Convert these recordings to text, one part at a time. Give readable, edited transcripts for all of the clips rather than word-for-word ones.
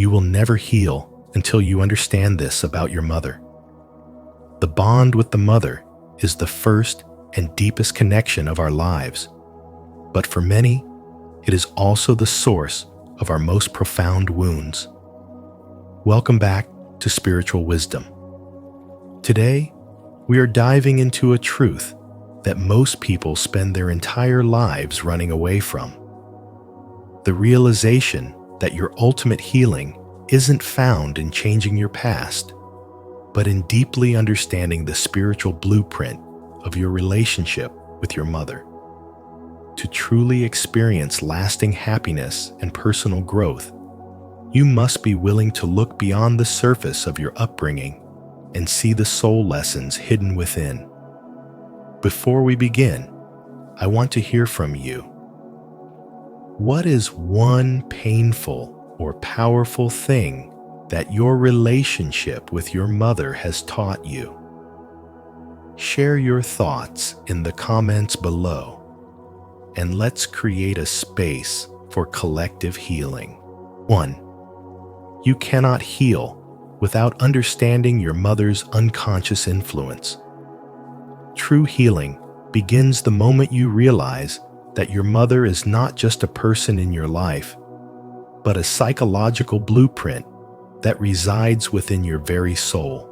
You will never heal until you understand this about your mother. The bond with the mother is the first and deepest connection of our lives, but for many, it is also the source of our most profound wounds. Welcome back to Spiritual Wisdom. Today, we are diving into a truth that most people spend their entire lives running away from. The realization that your ultimate healing isn't found in changing your past, but in deeply understanding the spiritual blueprint of your relationship with your mother. To truly experience lasting happiness and personal growth, you must be willing to look beyond the surface of your upbringing and see the soul lessons hidden within. Before we begin, I want to hear from you. What is one painful or powerful thing that your relationship with your mother has taught you? Share your thoughts in the comments below, and let's create a space for collective healing. 1. You cannot heal without understanding your mother's unconscious influence. True healing begins the moment you realize that your mother is not just a person in your life, but a psychological blueprint that resides within your very soul,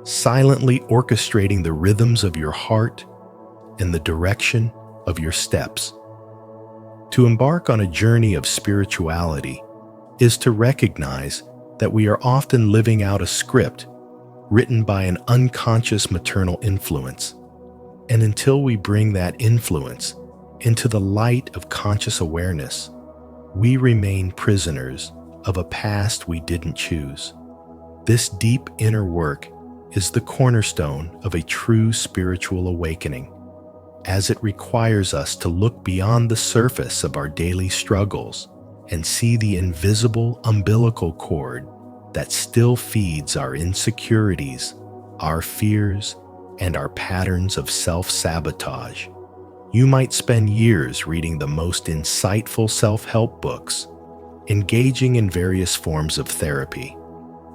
silently orchestrating the rhythms of your heart and the direction of your steps. To embark on a journey of spirituality is to recognize that we are often living out a script written by an unconscious maternal influence. And until we bring that influence into the light of conscious awareness, we remain prisoners of a past we didn't choose. This deep inner work is the cornerstone of a true spiritual awakening, as it requires us to look beyond the surface of our daily struggles and see the invisible umbilical cord that still feeds our insecurities, our fears, and our patterns of self-sabotage. You might spend years reading the most insightful self-help books, engaging in various forms of therapy,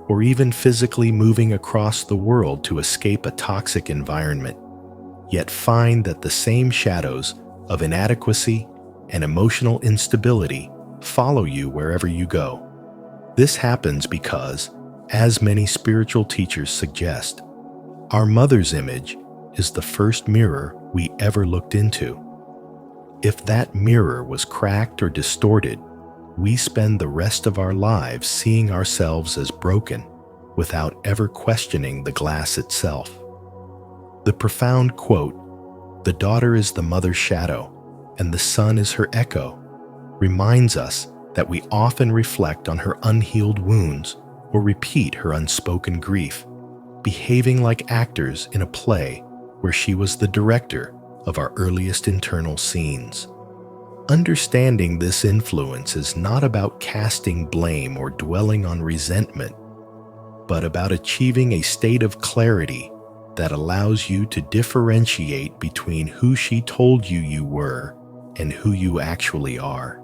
or even physically moving across the world to escape a toxic environment, yet find that the same shadows of inadequacy and emotional instability follow you wherever you go. This happens because, as many spiritual teachers suggest, our mother's image is the first mirror we ever looked into. If that mirror was cracked or distorted, we spend the rest of our lives seeing ourselves as broken without ever questioning the glass itself. The profound quote, "The daughter is the mother's shadow, and the son is her echo," reminds us that we often reflect on her unhealed wounds or repeat her unspoken grief, behaving like actors in a play where she was the director of our earliest internal scenes. Understanding this influence is not about casting blame or dwelling on resentment, but about achieving a state of clarity that allows you to differentiate between who she told you you were and who you actually are.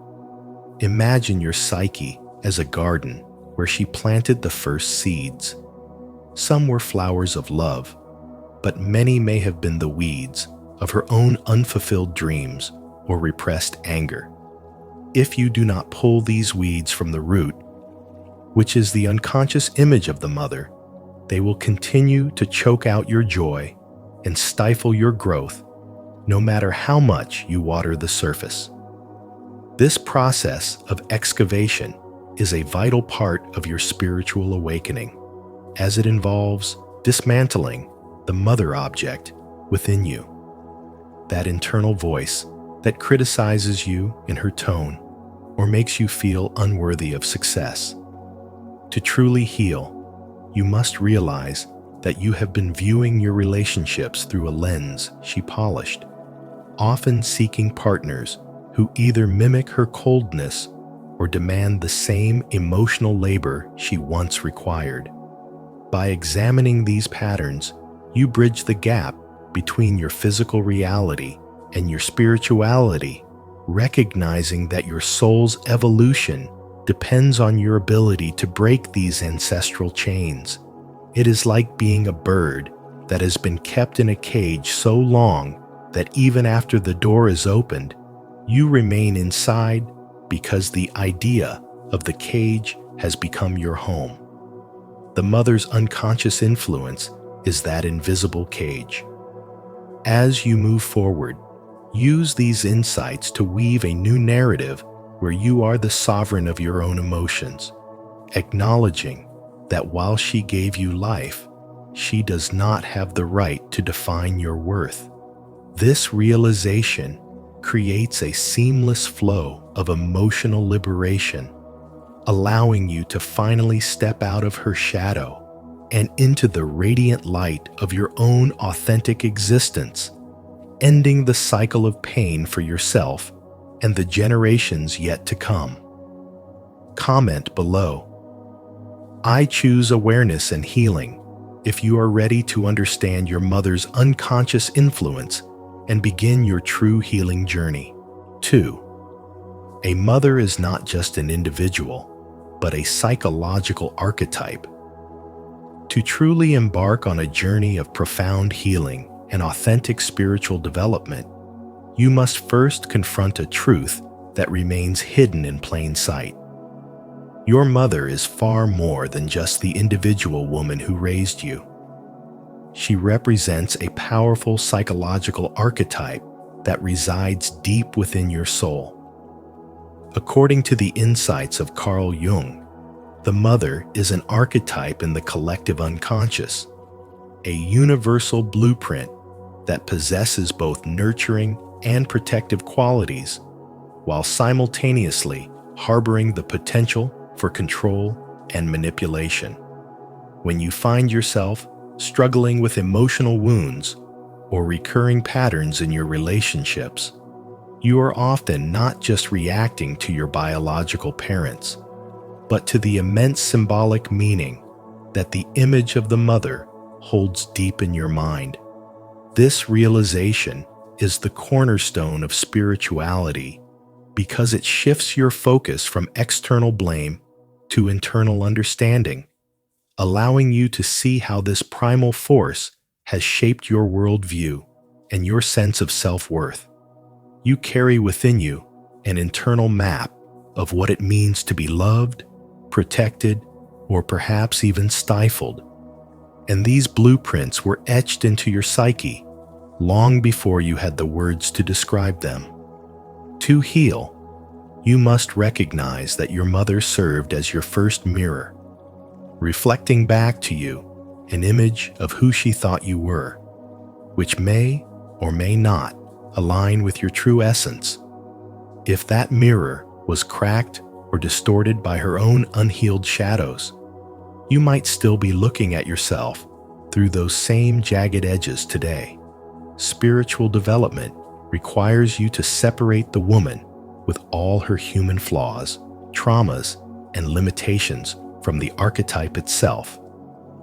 Imagine your psyche as a garden where she planted the first seeds. Some were flowers of love, but many may have been the weeds of her own unfulfilled dreams or repressed anger. If you do not pull these weeds from the root, which is the unconscious image of the mother, they will continue to choke out your joy and stifle your growth, no matter how much you water the surface. This process of excavation is a vital part of your spiritual awakening, as it involves dismantling the mother object within you, that internal voice that criticizes you in her tone or makes you feel unworthy of success. To truly heal, you must realize that you have been viewing your relationships through a lens she polished, often seeking partners who either mimic her coldness or demand the same emotional labor she once required. By examining these patterns, you bridge the gap between your physical reality and your spirituality, recognizing that your soul's evolution depends on your ability to break these ancestral chains. It is like being a bird that has been kept in a cage so long that even after the door is opened, you remain inside because the idea of the cage has become your home. The mother's unconscious influence is that invisible cage. As you move forward, use these insights to weave a new narrative where you are the sovereign of your own emotions, acknowledging that while she gave you life, she does not have the right to define your worth. This realization creates a seamless flow of emotional liberation, allowing you to finally step out of her shadow and into the radiant light of your own authentic existence, ending the cycle of pain for yourself and the generations yet to come. Comment below. I choose awareness and healing if you are ready to understand your mother's unconscious influence and begin your true healing journey. 2. A mother is not just an individual, but a psychological archetype. To truly embark on a journey of profound healing and authentic spiritual development, you must first confront a truth that remains hidden in plain sight. Your mother is far more than just the individual woman who raised you. She represents a powerful psychological archetype that resides deep within your soul. According to the insights of Carl Jung, the mother is an archetype in the collective unconscious, a universal blueprint that possesses both nurturing and protective qualities, while simultaneously harboring the potential for control and manipulation. When you find yourself struggling with emotional wounds or recurring patterns in your relationships, you are often not just reacting to your biological parents, but to the immense symbolic meaning that the image of the mother holds deep in your mind. This realization is the cornerstone of spirituality because it shifts your focus from external blame to internal understanding, allowing you to see how this primal force has shaped your worldview and your sense of self-worth. You carry within you an internal map of what it means to be loved, protected, or perhaps even stifled. And these blueprints were etched into your psyche long before you had the words to describe them. To heal, you must recognize that your mother served as your first mirror, reflecting back to you an image of who she thought you were, which may or may not align with your true essence. If that mirror was cracked or distorted by her own unhealed shadows, you might still be looking at yourself through those same jagged edges today. Spiritual development requires you to separate the woman with all her human flaws, traumas, and limitations from the archetype itself,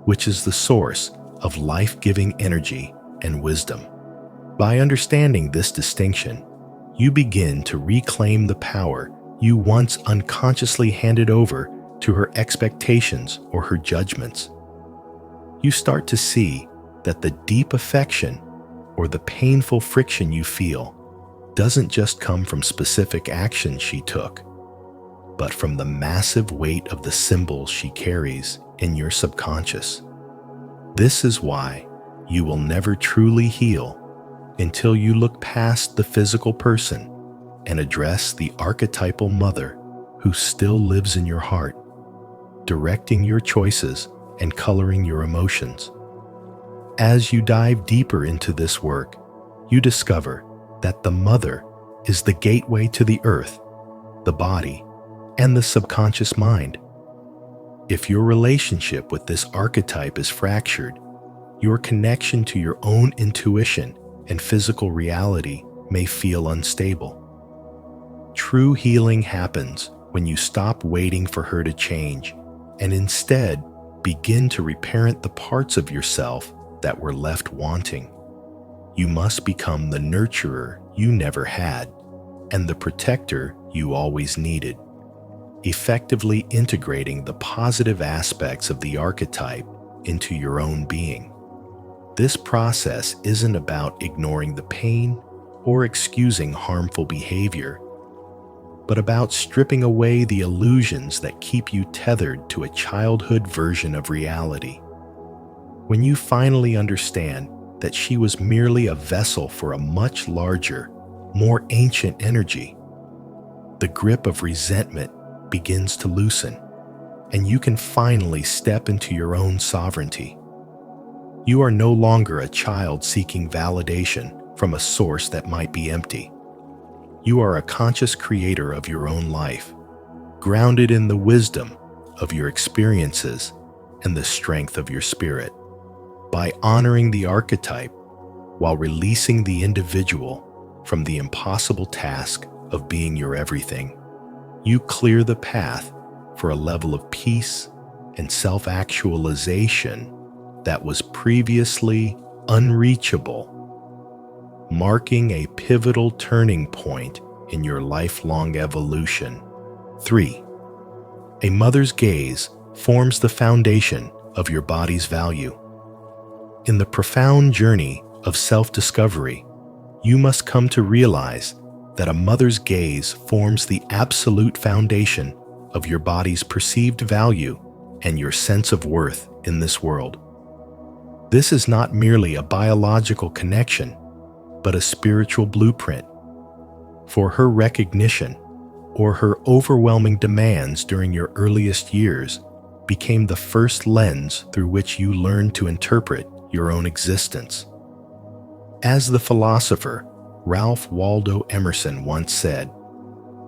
which is the source of life-giving energy and wisdom. By understanding this distinction, you begin to reclaim the power you once unconsciously handed over to her expectations or her judgments. You start to see that the deep affection or the painful friction you feel doesn't just come from specific actions she took, but from the massive weight of the symbols she carries in your subconscious. This is why you will never truly heal until you look past the physical person and address the archetypal mother who still lives in your heart, directing your choices and coloring your emotions. As you dive deeper into this work, you discover that the mother is the gateway to the earth, the body, and the subconscious mind. If your relationship with this archetype is fractured, your connection to your own intuition and physical reality may feel unstable. True healing happens when you stop waiting for her to change and instead begin to reparent the parts of yourself that were left wanting. You must become the nurturer you never had and the protector you always needed. effectively integrating the positive aspects of the archetype into your own being. This process isn't about ignoring the pain or excusing harmful behavior, but about stripping away the illusions that keep you tethered to a childhood version of reality. When you finally understand that she was merely a vessel for a much larger, more ancient energy, the grip of resentment begins to loosen, and you can finally step into your own sovereignty. You are no longer a child seeking validation from a source that might be empty. You are a conscious creator of your own life, grounded in the wisdom of your experiences and the strength of your spirit. By honoring the archetype while releasing the individual from the impossible task of being your everything, you clear the path for a level of peace and self-actualization that was previously unreachable, marking a pivotal turning point in your lifelong evolution. 3. A mother's gaze forms the foundation of your body's value. In the profound journey of self-discovery, you must come to realize that a mother's gaze forms the absolute foundation of your body's perceived value and your sense of worth in this world. This is not merely a biological connection, but a spiritual blueprint. For her recognition or her overwhelming demands during your earliest years became the first lens through which you learned to interpret your own existence. As the philosopher Ralph Waldo Emerson once said,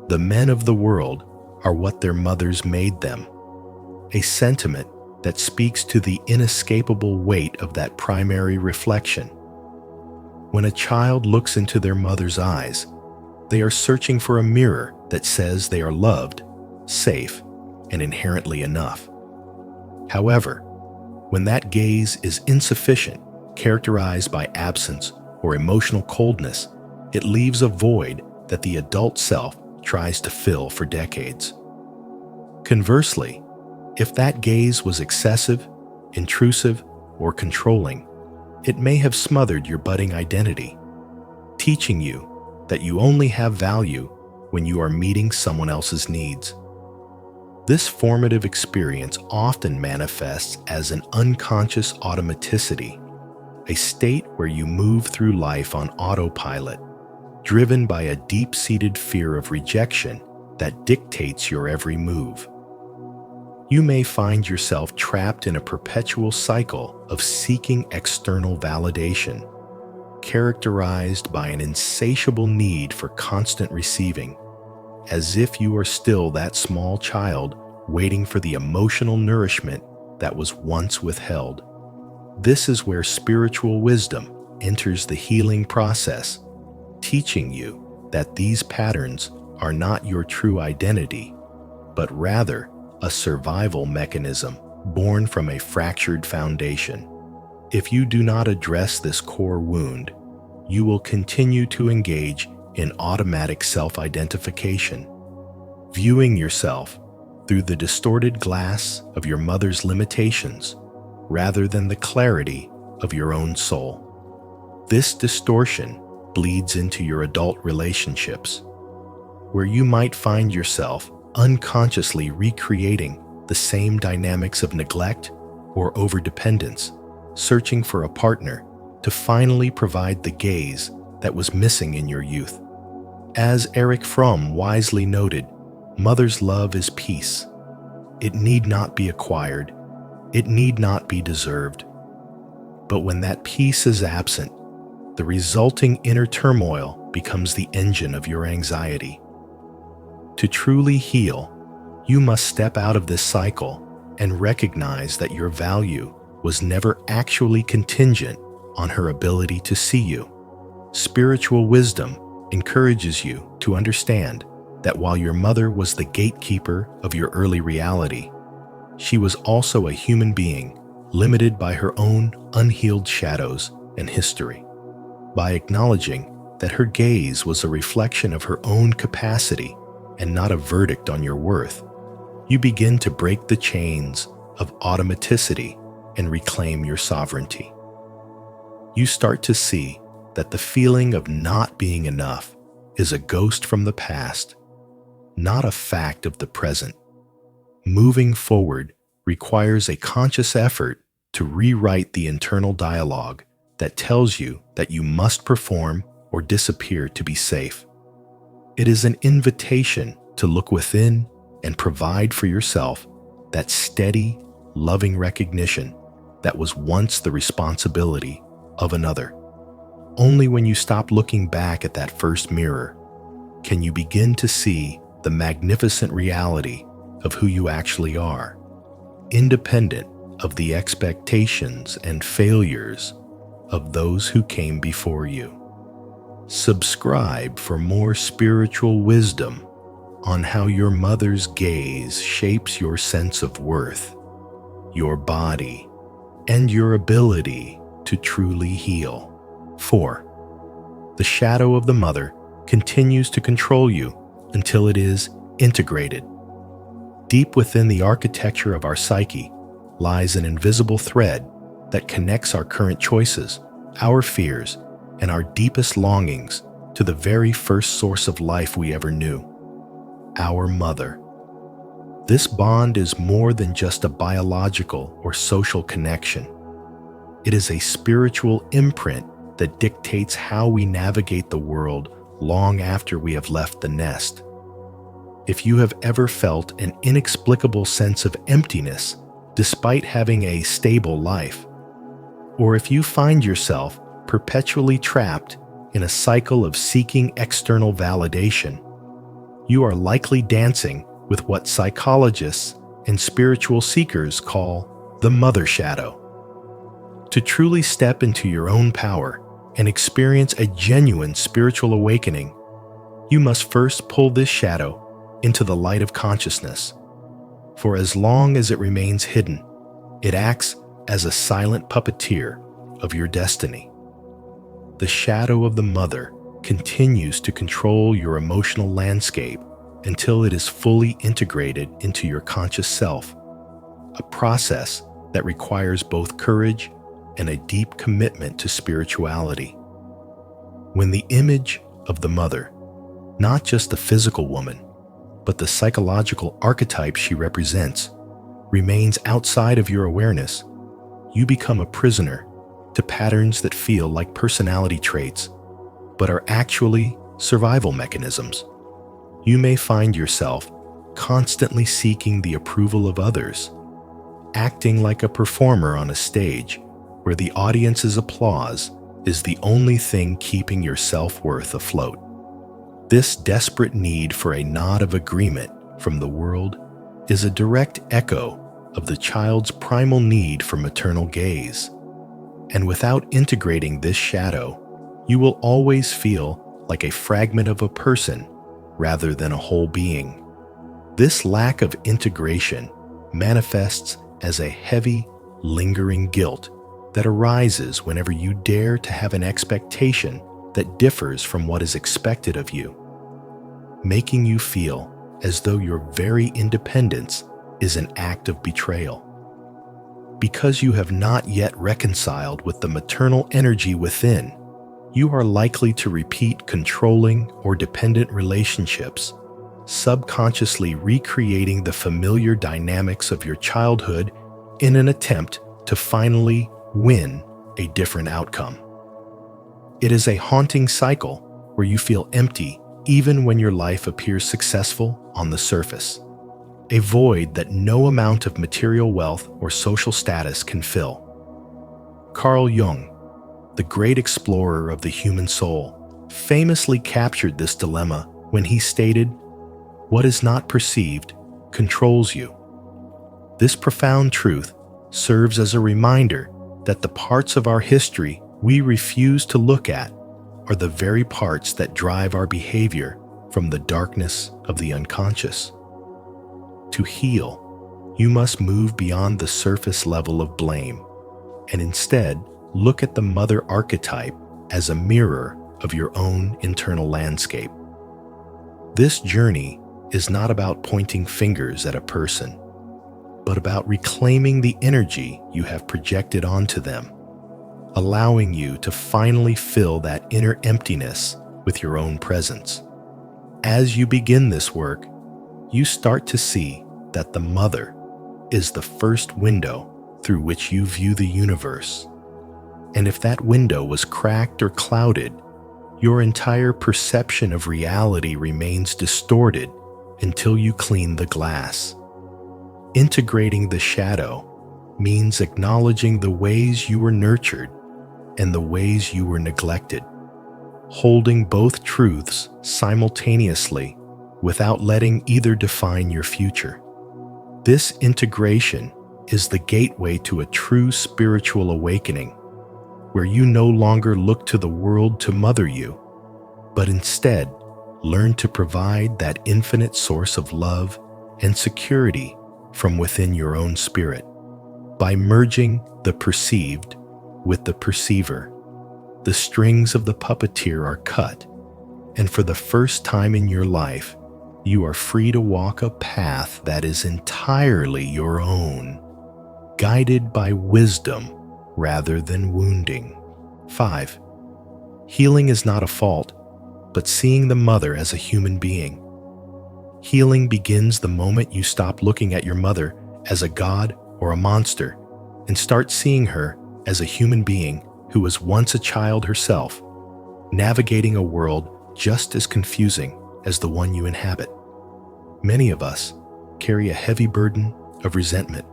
"The men of the world are what their mothers made them," a sentiment that speaks to the inescapable weight of that primary reflection. When a child looks into their mother's eyes, they are searching for a mirror that says they are loved, safe, and inherently enough. However, when that gaze is insufficient, characterized by absence or emotional coldness, it leaves a void that the adult self tries to fill for decades. Conversely, if that gaze was excessive, intrusive, or controlling, it may have smothered your budding identity, teaching you that you only have value when you are meeting someone else's needs. This formative experience often manifests as an unconscious automaticity, a state where you move through life on autopilot, driven by a deep-seated fear of rejection that dictates your every move. You may find yourself trapped in a perpetual cycle of seeking external validation, characterized by an insatiable need for constant receiving, as if you are still that small child waiting for the emotional nourishment that was once withheld. This is where spiritual wisdom enters the healing process, teaching you that these patterns are not your true identity, but rather a survival mechanism born from a fractured foundation. If you do not address this core wound, you will continue to engage in automatic self-identification, viewing yourself through the distorted glass of your mother's limitations rather than the clarity of your own soul. This distortion bleeds into your adult relationships, where you might find yourself unconsciously recreating the same dynamics of neglect or overdependence, searching for a partner to finally provide the gaze that was missing in your youth. As Erich Fromm wisely noted, mother's love is peace. It need not be acquired. It need not be deserved. But when that peace is absent, the resulting inner turmoil becomes the engine of your anxiety. To truly heal, you must step out of this cycle and recognize that your value was never actually contingent on her ability to see you. Spiritual wisdom encourages you to understand that while your mother was the gatekeeper of your early reality, she was also a human being limited by her own unhealed shadows and history. By acknowledging that her gaze was a reflection of her own capacity and not a verdict on your worth, you begin to break the chains of automaticity and reclaim your sovereignty. You start to see that the feeling of not being enough is a ghost from the past, not a fact of the present. Moving forward requires a conscious effort to rewrite the internal dialogue that tells you that you must perform or disappear to be safe. It is an invitation to look within and provide for yourself that steady, loving recognition that was once the responsibility of another. Only when you stop looking back at that first mirror can you begin to see the magnificent reality of who you actually are, independent of the expectations and failures of those who came before you. Subscribe for more spiritual wisdom on how your mother's gaze shapes your sense of worth, your body, and your ability to truly heal. 4. The shadow of the mother continues to control you until it is integrated. Deep within the architecture of our psyche lies an invisible thread that connects our current choices, our fears, and our deepest longings to the very first source of life we ever knew, our mother. This bond is more than just a biological or social connection. It is a spiritual imprint that dictates how we navigate the world long after we have left the nest. If you have ever felt an inexplicable sense of emptiness despite having a stable life, or if you find yourself perpetually trapped in a cycle of seeking external validation, you are likely dancing with what psychologists and spiritual seekers call the mother shadow. To truly step into your own power and experience a genuine spiritual awakening, you must first pull this shadow into the light of consciousness. For as long as it remains hidden, it acts as a silent puppeteer of your destiny. The shadow of the mother continues to control your emotional landscape until it is fully integrated into your conscious self, a process that requires both courage and a deep commitment to spirituality. When the image of the mother, not just the physical woman, but the psychological archetype she represents, remains outside of your awareness, you become a prisoner to patterns that feel like personality traits, but are actually survival mechanisms. You may find yourself constantly seeking the approval of others, acting like a performer on a stage where the audience's applause is the only thing keeping your self-worth afloat. This desperate need for a nod of agreement from the world is a direct echo of the child's primal need for maternal gaze. And without integrating this shadow, you will always feel like a fragment of a person rather than a whole being. This lack of integration manifests as a heavy, lingering guilt that arises whenever you dare to have an expectation that differs from what is expected of you, making you feel as though your very independence is an act of betrayal. Because you have not yet reconciled with the maternal energy within, you are likely to repeat controlling or dependent relationships, subconsciously recreating the familiar dynamics of your childhood in an attempt to finally win a different outcome. It is a haunting cycle where you feel empty even when your life appears successful on the surface, a void that no amount of material wealth or social status can fill. Carl Jung, the great explorer of the human soul, famously captured this dilemma when he stated, "What is not perceived controls you." This profound truth serves as a reminder that the parts of our history we refuse to look at are the very parts that drive our behavior from the darkness of the unconscious. To heal, you must move beyond the surface level of blame and instead look at the mother archetype as a mirror of your own internal landscape. This journey is not about pointing fingers at a person, but about reclaiming the energy you have projected onto them, allowing you to finally fill that inner emptiness with your own presence. As you begin this work, you start to see that the mother is the first window through which you view the universe. And if that window was cracked or clouded, your entire perception of reality remains distorted until you clean the glass. Integrating the shadow means acknowledging the ways you were nurtured and the ways you were neglected, holding both truths simultaneously without letting either define your future. This integration is the gateway to a true spiritual awakening, where you no longer look to the world to mother you, but instead learn to provide that infinite source of love and security from within your own spirit. By merging the perceived with the perceiver, the strings of the puppeteer are cut, and for the first time in your life, you are free to walk a path that is entirely your own, guided by wisdom rather than wounding. 5. Healing is not a fault, but seeing the mother as a human being. Healing begins the moment you stop looking at your mother as a god or a monster and start seeing her as a human being who was once a child herself, navigating a world just as confusing as the one you inhabit. Many of us carry a heavy burden of resentment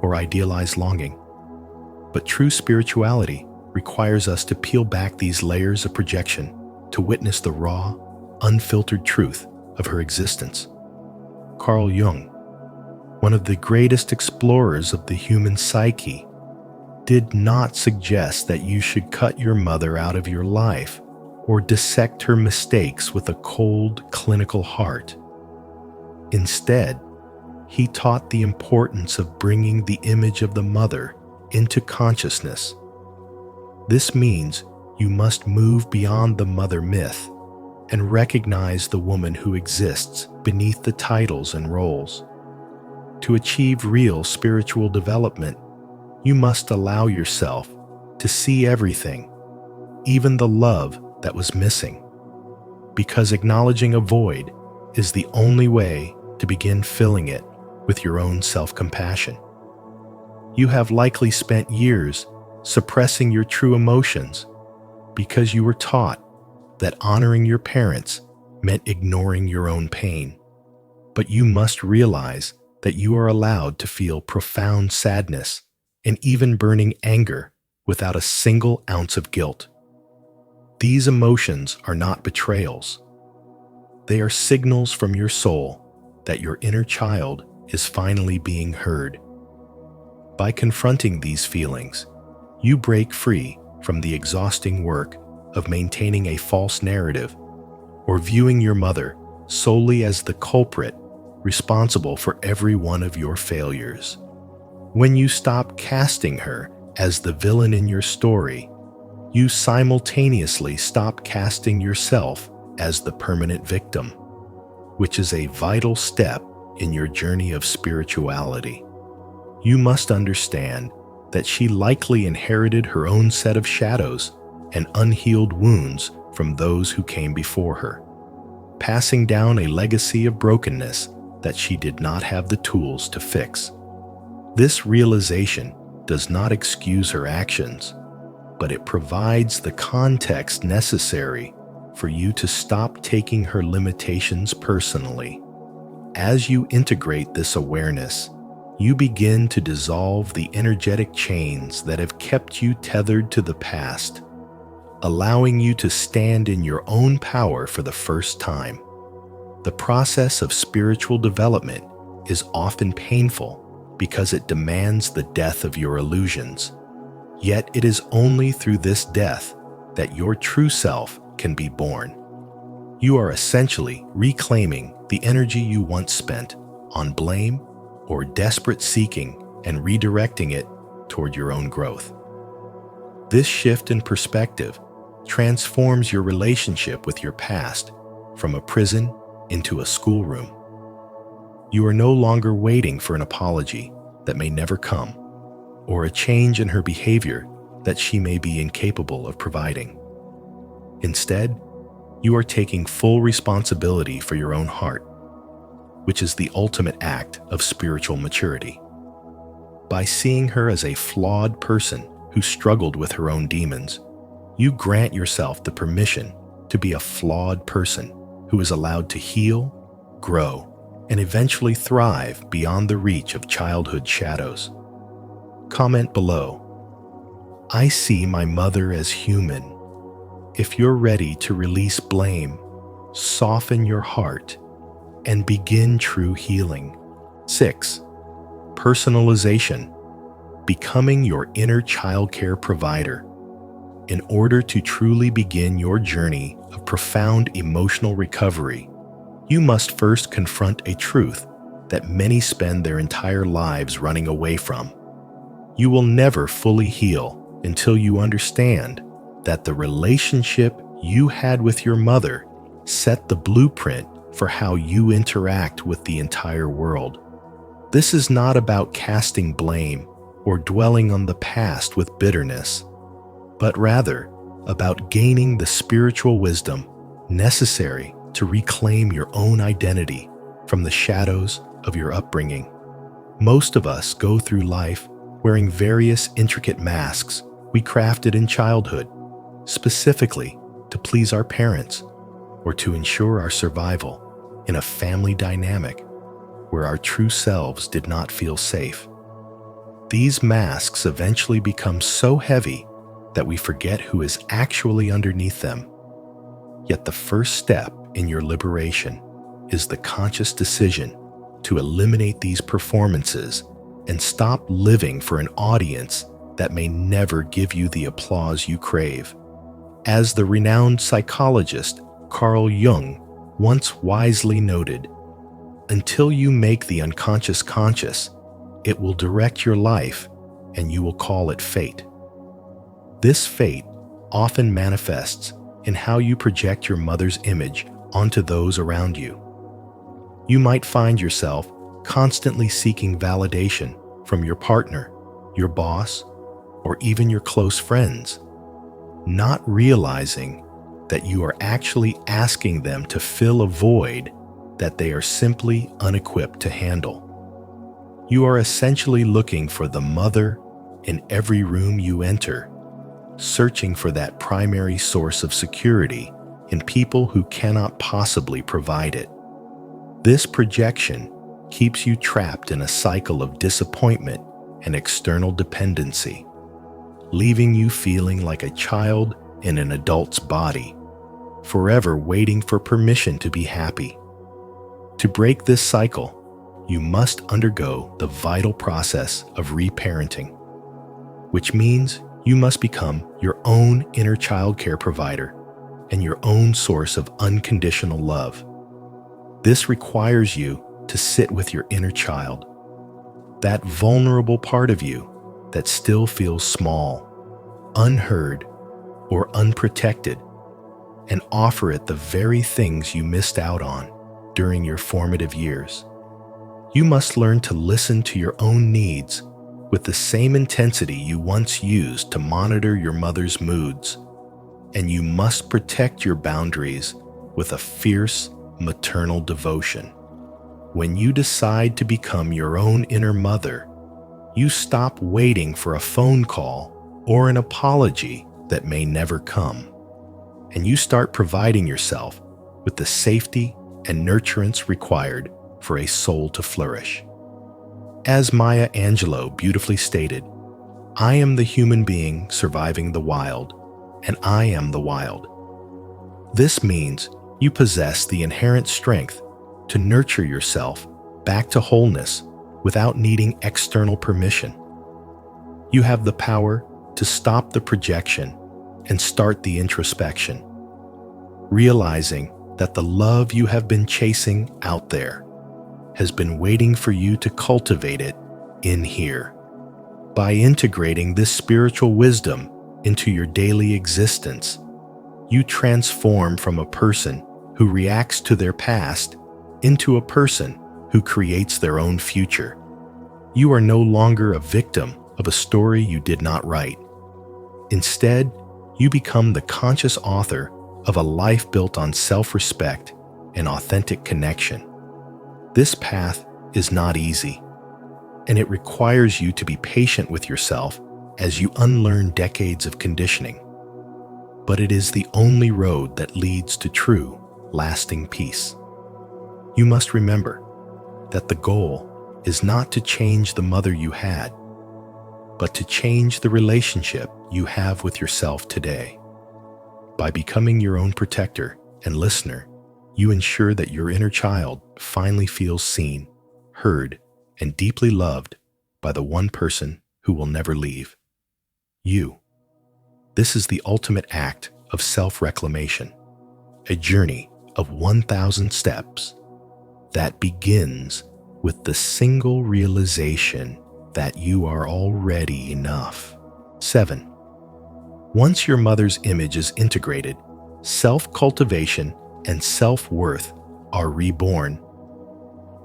or idealized longing, but true spirituality requires us to peel back these layers of projection to witness the raw, unfiltered truth of her existence. Carl Jung, one of the greatest explorers of the human psyche, did not suggest that you should cut your mother out of your life or dissect her mistakes with a cold, clinical heart. Instead, he taught the importance of bringing the image of the mother into consciousness. This means you must move beyond the mother myth and recognize the woman who exists beneath the titles and roles. To achieve real spiritual development, you must allow yourself to see everything, even the love that was missing, because acknowledging a void is the only way to begin filling it with your own self-compassion. You have likely spent years suppressing your true emotions because you were taught that honoring your parents meant ignoring your own pain. But you must realize that you are allowed to feel profound sadness and even burning anger without a single ounce of guilt. These emotions are not betrayals. They are signals from your soul that your inner child is finally being heard. By confronting these feelings, you break free from the exhausting work of maintaining a false narrative or viewing your mother solely as the culprit responsible for every one of your failures. When you stop casting her as the villain in your story, you simultaneously stop casting yourself as the permanent victim, which is a vital step in your journey of spirituality. You must understand that she likely inherited her own set of shadows and unhealed wounds from those who came before her, passing down a legacy of brokenness that she did not have the tools to fix. This realization does not excuse her actions, but it provides the context necessary for you to stop taking her limitations personally. As you integrate this awareness, you begin to dissolve the energetic chains that have kept you tethered to the past, allowing you to stand in your own power for the first time. The process of spiritual development is often painful because it demands the death of your illusions. Yet it is only through this death that your true self can be born. You are essentially reclaiming the energy you once spent on blame or desperate seeking and redirecting it toward your own growth. This shift in perspective transforms your relationship with your past from a prison into a schoolroom, You are no longer waiting for an apology that may never come, or a change in her behavior that she may be incapable of providing. Instead, you are taking full responsibility for your own heart, which is the ultimate act of spiritual maturity. By seeing her as a flawed person who struggled with her own demons, you grant yourself the permission to be a flawed person who is allowed to heal, grow, and eventually thrive beyond the reach of childhood shadows. Comment below. I see my mother as human. If you're ready to release blame, soften your heart, and begin true healing. 6. Personalization. Becoming your inner childcare provider. In order to truly begin your journey of profound emotional recovery, you must first confront a truth that many spend their entire lives running away from. You will never fully heal until you understand that the relationship you had with your mother set the blueprint for how you interact with the entire world. This is not about casting blame or dwelling on the past with bitterness, but rather about gaining the spiritual wisdom necessary to reclaim your own identity from the shadows of your upbringing. Most of us go through life wearing various intricate masks we crafted in childhood, specifically to please our parents or to ensure our survival in a family dynamic where our true selves did not feel safe. These masks eventually become so heavy that we forget who is actually underneath them. Yet the first step in your liberation is the conscious decision to eliminate these performances and stop living for an audience that may never give you the applause you crave. As the renowned psychologist Carl Jung once wisely noted, until you make the unconscious conscious, it will direct your life and you will call it fate. This fate often manifests in how you project your mother's image onto those around you. You might find yourself constantly seeking validation from your partner, your boss, or even your close friends, not realizing that you are actually asking them to fill a void that they are simply unequipped to handle. You are essentially looking for the mother in every room you enter, searching for that primary source of security in people who cannot possibly provide it. This projection keeps you trapped in a cycle of disappointment and external dependency, leaving you feeling like a child in an adult's body, forever waiting for permission to be happy. To break this cycle, you must undergo the vital process of reparenting, which means you must become your own inner child care provider and your own source of unconditional love. This requires you to sit with your inner child, that vulnerable part of you that still feels small, unheard, or unprotected, and offer it the very things you missed out on during your formative years. You must learn to listen to your own needs with the same intensity you once used to monitor your mother's moods, and you must protect your boundaries with a fierce maternal devotion. When you decide to become your own inner mother, you stop waiting for a phone call or an apology that may never come, and you start providing yourself with the safety and nurturance required for a soul to flourish. As Maya Angelou beautifully stated, I am the human being surviving the wild, and I am the wild. This means you possess the inherent strength to nurture yourself back to wholeness without needing external permission. You have the power to stop the projection and start the introspection, realizing that the love you have been chasing out there has been waiting for you to cultivate it in here. By integrating this spiritual wisdom into your daily existence, you transform from a person who reacts to their past into a person who who creates their own future. You are no longer a victim of a story you did not write. Instead, you become the conscious author of a life built on self-respect and authentic connection. This path is not easy, and it requires you to be patient with yourself as you unlearn decades of conditioning. But it is the only road that leads to true, lasting peace. You must remember that the goal is not to change the mother you had, but to change the relationship you have with yourself today. By becoming your own protector and listener, you ensure that your inner child finally feels seen, heard, and deeply loved by the one person who will never leave: you. This is the ultimate act of self-reclamation, a journey of 1,000 steps that begins with the single realization that you are already enough. 7. Once your mother's image is integrated, self-cultivation and self-worth are reborn.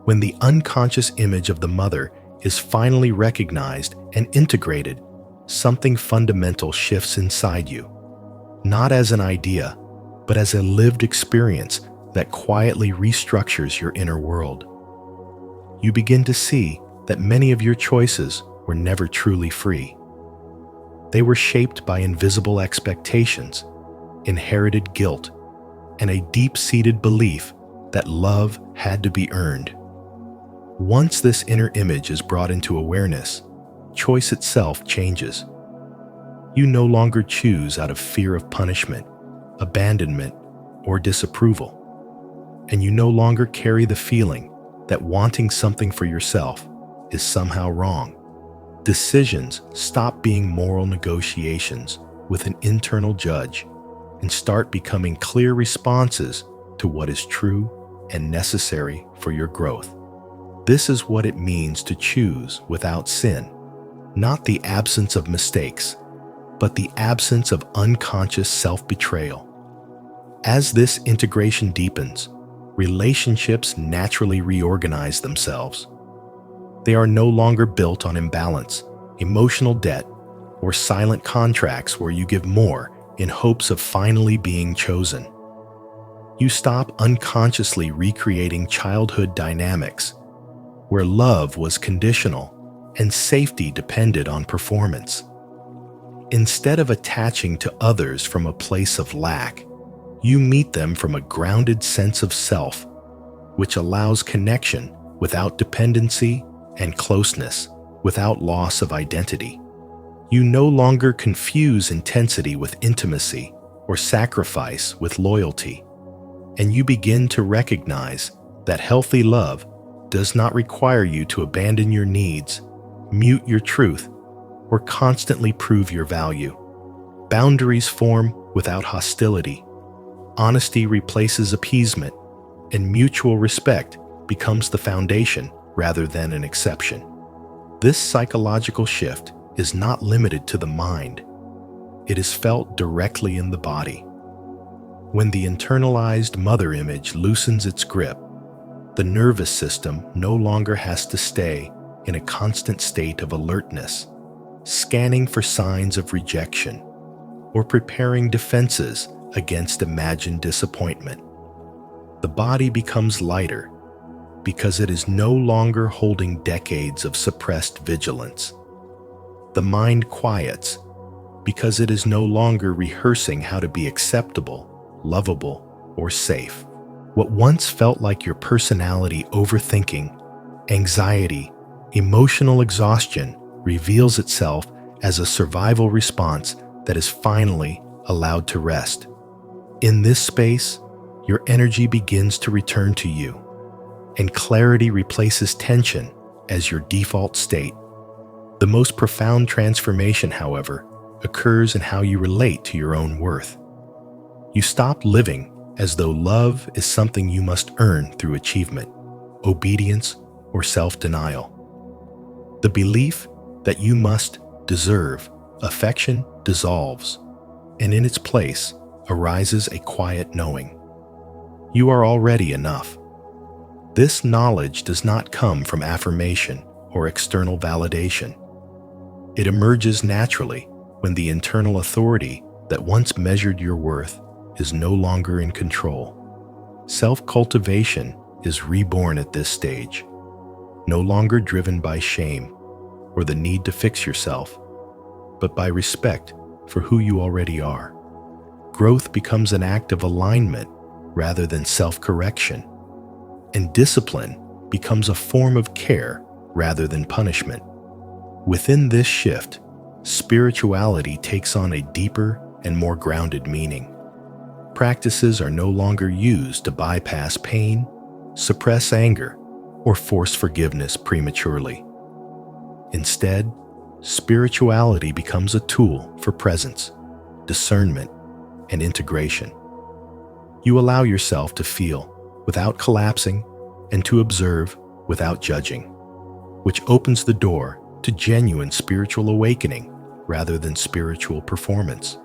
When the unconscious image of the mother is finally recognized and integrated, something fundamental shifts inside you, not as an idea, but as a lived experience that quietly restructures your inner world. You begin to see that many of your choices were never truly free. They were shaped by invisible expectations, inherited guilt, and a deep-seated belief that love had to be earned. Once this inner image is brought into awareness, choice itself changes. You no longer choose out of fear of punishment, abandonment, or disapproval. And you no longer carry the feeling that wanting something for yourself is somehow wrong. Decisions stop being moral negotiations with an internal judge and start becoming clear responses to what is true and necessary for your growth. This is what it means to choose without sin, not the absence of mistakes, but the absence of unconscious self-betrayal. As this integration deepens, relationships naturally reorganize themselves. They are no longer built on imbalance, emotional debt, or silent contracts where you give more in hopes of finally being chosen. You stop unconsciously recreating childhood dynamics where love was conditional and safety depended on performance. Instead of attaching to others from a place of lack, you meet them from a grounded sense of self, which allows connection without dependency and closeness without loss of identity. You no longer confuse intensity with intimacy or sacrifice with loyalty, and you begin to recognize that healthy love does not require you to abandon your needs, mute your truth, or constantly prove your value. Boundaries form without hostility. Honesty replaces appeasement, and mutual respect becomes the foundation rather than an exception. This psychological shift is not limited to the mind. It is felt directly in the body. When the internalized mother image loosens its grip, the nervous system no longer has to stay in a constant state of alertness, scanning for signs of rejection or preparing defenses against imagined disappointment. The body becomes lighter because it is no longer holding decades of suppressed vigilance. The mind quiets because it is no longer rehearsing how to be acceptable, lovable, or safe. What once felt like your personality overthinking, anxiety, emotional exhaustion reveals itself as a survival response that is finally allowed to rest. In this space, your energy begins to return to you, and clarity replaces tension as your default state. The most profound transformation, however, occurs in how you relate to your own worth. You stop living as though love is something you must earn through achievement, obedience, or self-denial. The belief that you must deserve affection dissolves, and in its place arises a quiet knowing. You are already enough. This knowledge does not come from affirmation or external validation. It emerges naturally when the internal authority that once measured your worth is no longer in control. Self-cultivation is reborn at this stage, no longer driven by shame or the need to fix yourself, but by respect for who you already are. Growth becomes an act of alignment rather than self-correction, and discipline becomes a form of care rather than punishment. Within this shift, spirituality takes on a deeper and more grounded meaning. Practices are no longer used to bypass pain, suppress anger, or force forgiveness prematurely. Instead, spirituality becomes a tool for presence, discernment, and integration. You allow yourself to feel without collapsing and to observe without judging, which opens the door to genuine spiritual awakening rather than spiritual performance.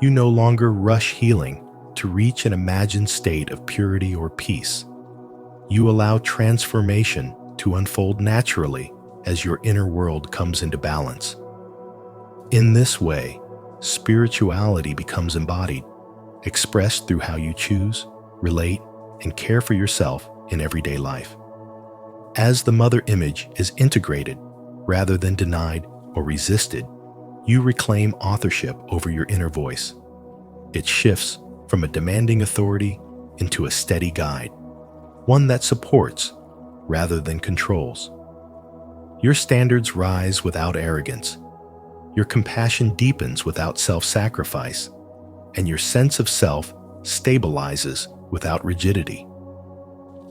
You no longer rush healing to reach an imagined state of purity or peace. You allow transformation to unfold naturally as your inner world comes into balance. In this way, spirituality becomes embodied, expressed through how you choose, relate, and care for yourself in everyday life. As the mother image is integrated rather than denied or resisted, you reclaim authorship over your inner voice. It shifts from a demanding authority into a steady guide, one that supports rather than controls. Your standards rise without arrogance. Your compassion deepens without self-sacrifice, and your sense of self stabilizes without rigidity.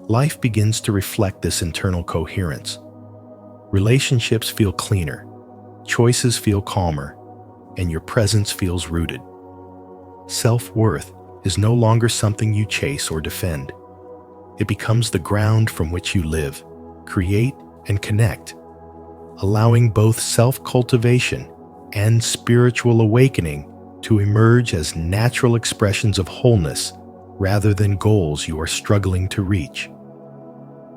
Life begins to reflect this internal coherence. Relationships feel cleaner, choices feel calmer, and your presence feels rooted. Self-worth is no longer something you chase or defend. It becomes the ground from which you live, create, and connect, allowing both self-cultivation and spiritual awakening to emerge as natural expressions of wholeness rather than goals you are struggling to reach.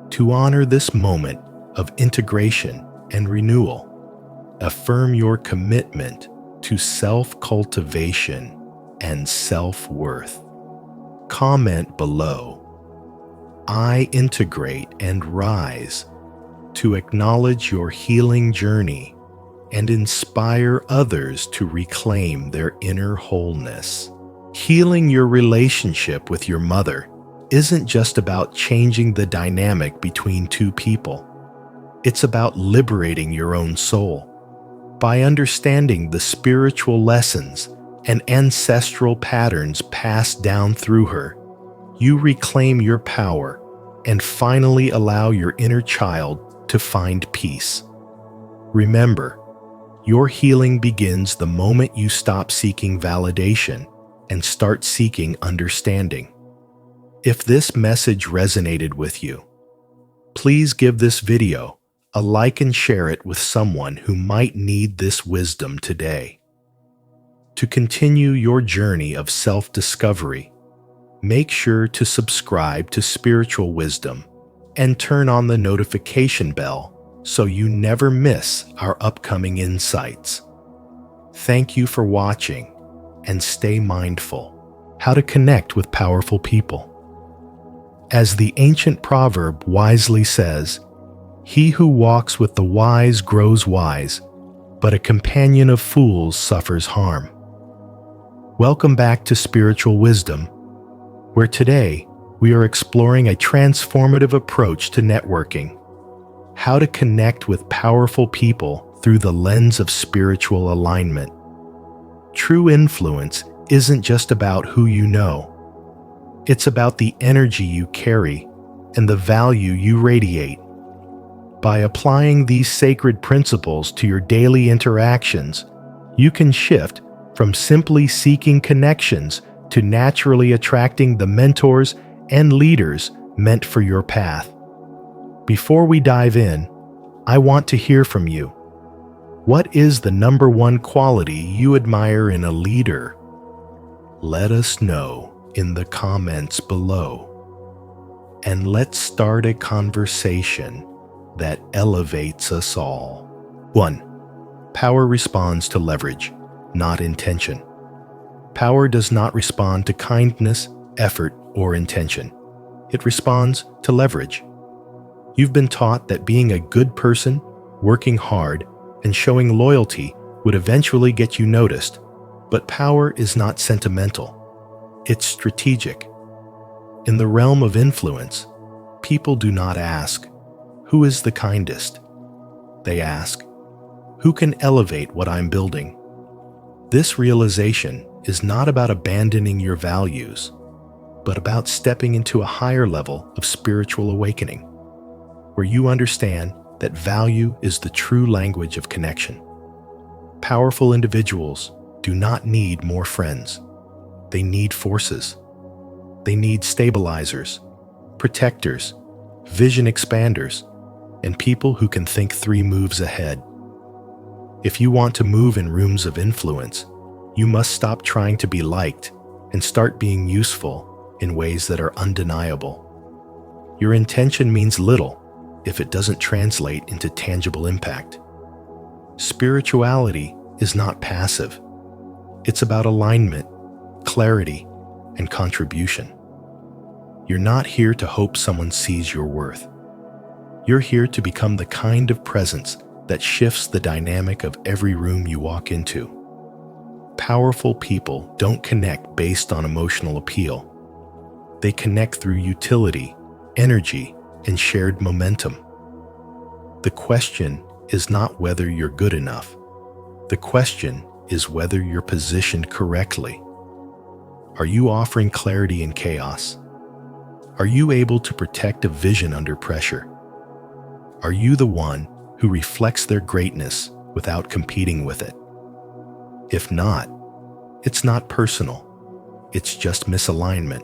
To honor this moment of integration and renewal, affirm your commitment to self-cultivation and self-worth. Comment below, "I integrate and rise," to acknowledge your healing journey and inspire others to reclaim their inner wholeness. Healing your relationship with your mother isn't just about changing the dynamic between two people. It's about liberating your own soul. By understanding the spiritual lessons and ancestral patterns passed down through her, you reclaim your power and finally allow your inner child to find peace. Remember, your healing begins the moment you stop seeking validation and start seeking understanding. If this message resonated with you, please give this video a like and share it with someone who might need this wisdom today. To continue your journey of self-discovery, make sure to subscribe to Spiritual Wisdom and turn on the notification bell so you never miss our upcoming insights. Thank you for watching, and stay mindful. How to connect with powerful people. As the ancient proverb wisely says, "He who walks with the wise grows wise, but a companion of fools suffers harm." Welcome back to Spiritual Wisdom, where today we are exploring a transformative approach to networking. How to connect with powerful people through the lens of spiritual alignment. True influence isn't just about who you know. It's about the energy you carry and the value you radiate. By applying these sacred principles to your daily interactions, you can shift from simply seeking connections to naturally attracting the mentors and leaders meant for your path. Before we dive in, I want to hear from you. What is the number one quality you admire in a leader? Let us know in the comments below. and let's start a conversation that elevates us all. 1. Power responds to leverage, not intention. Power does not respond to kindness, effort, or intention. It responds to leverage. You've been taught that being a good person, working hard, and showing loyalty would eventually get you noticed, but power is not sentimental. It's strategic. In the realm of influence, people do not ask, "Who is the kindest?" They ask, "Who can elevate what I'm building?" This realization is not about abandoning your values, but about stepping into a higher level of spiritual awakening, where you understand that value is the true language of connection. Powerful individuals do not need more friends. They need forces. They need stabilizers, protectors, vision expanders, and people who can think 3 moves ahead. If you want to move in rooms of influence, you must stop trying to be liked and start being useful in ways that are undeniable. Your intention means little if it doesn't translate into tangible impact. Spirituality is not passive. It's about alignment, clarity, and contribution. You're not here to hope someone sees your worth. You're here to become the kind of presence that shifts the dynamic of every room you walk into. Powerful people don't connect based on emotional appeal. They connect through utility, energy, and shared momentum. The question is not whether you're good enough. The question is whether you're positioned correctly. Are you offering clarity in chaos? Are you able to protect a vision under pressure? Are you the one who reflects their greatness without competing with it? If not, it's not personal. It's just misalignment.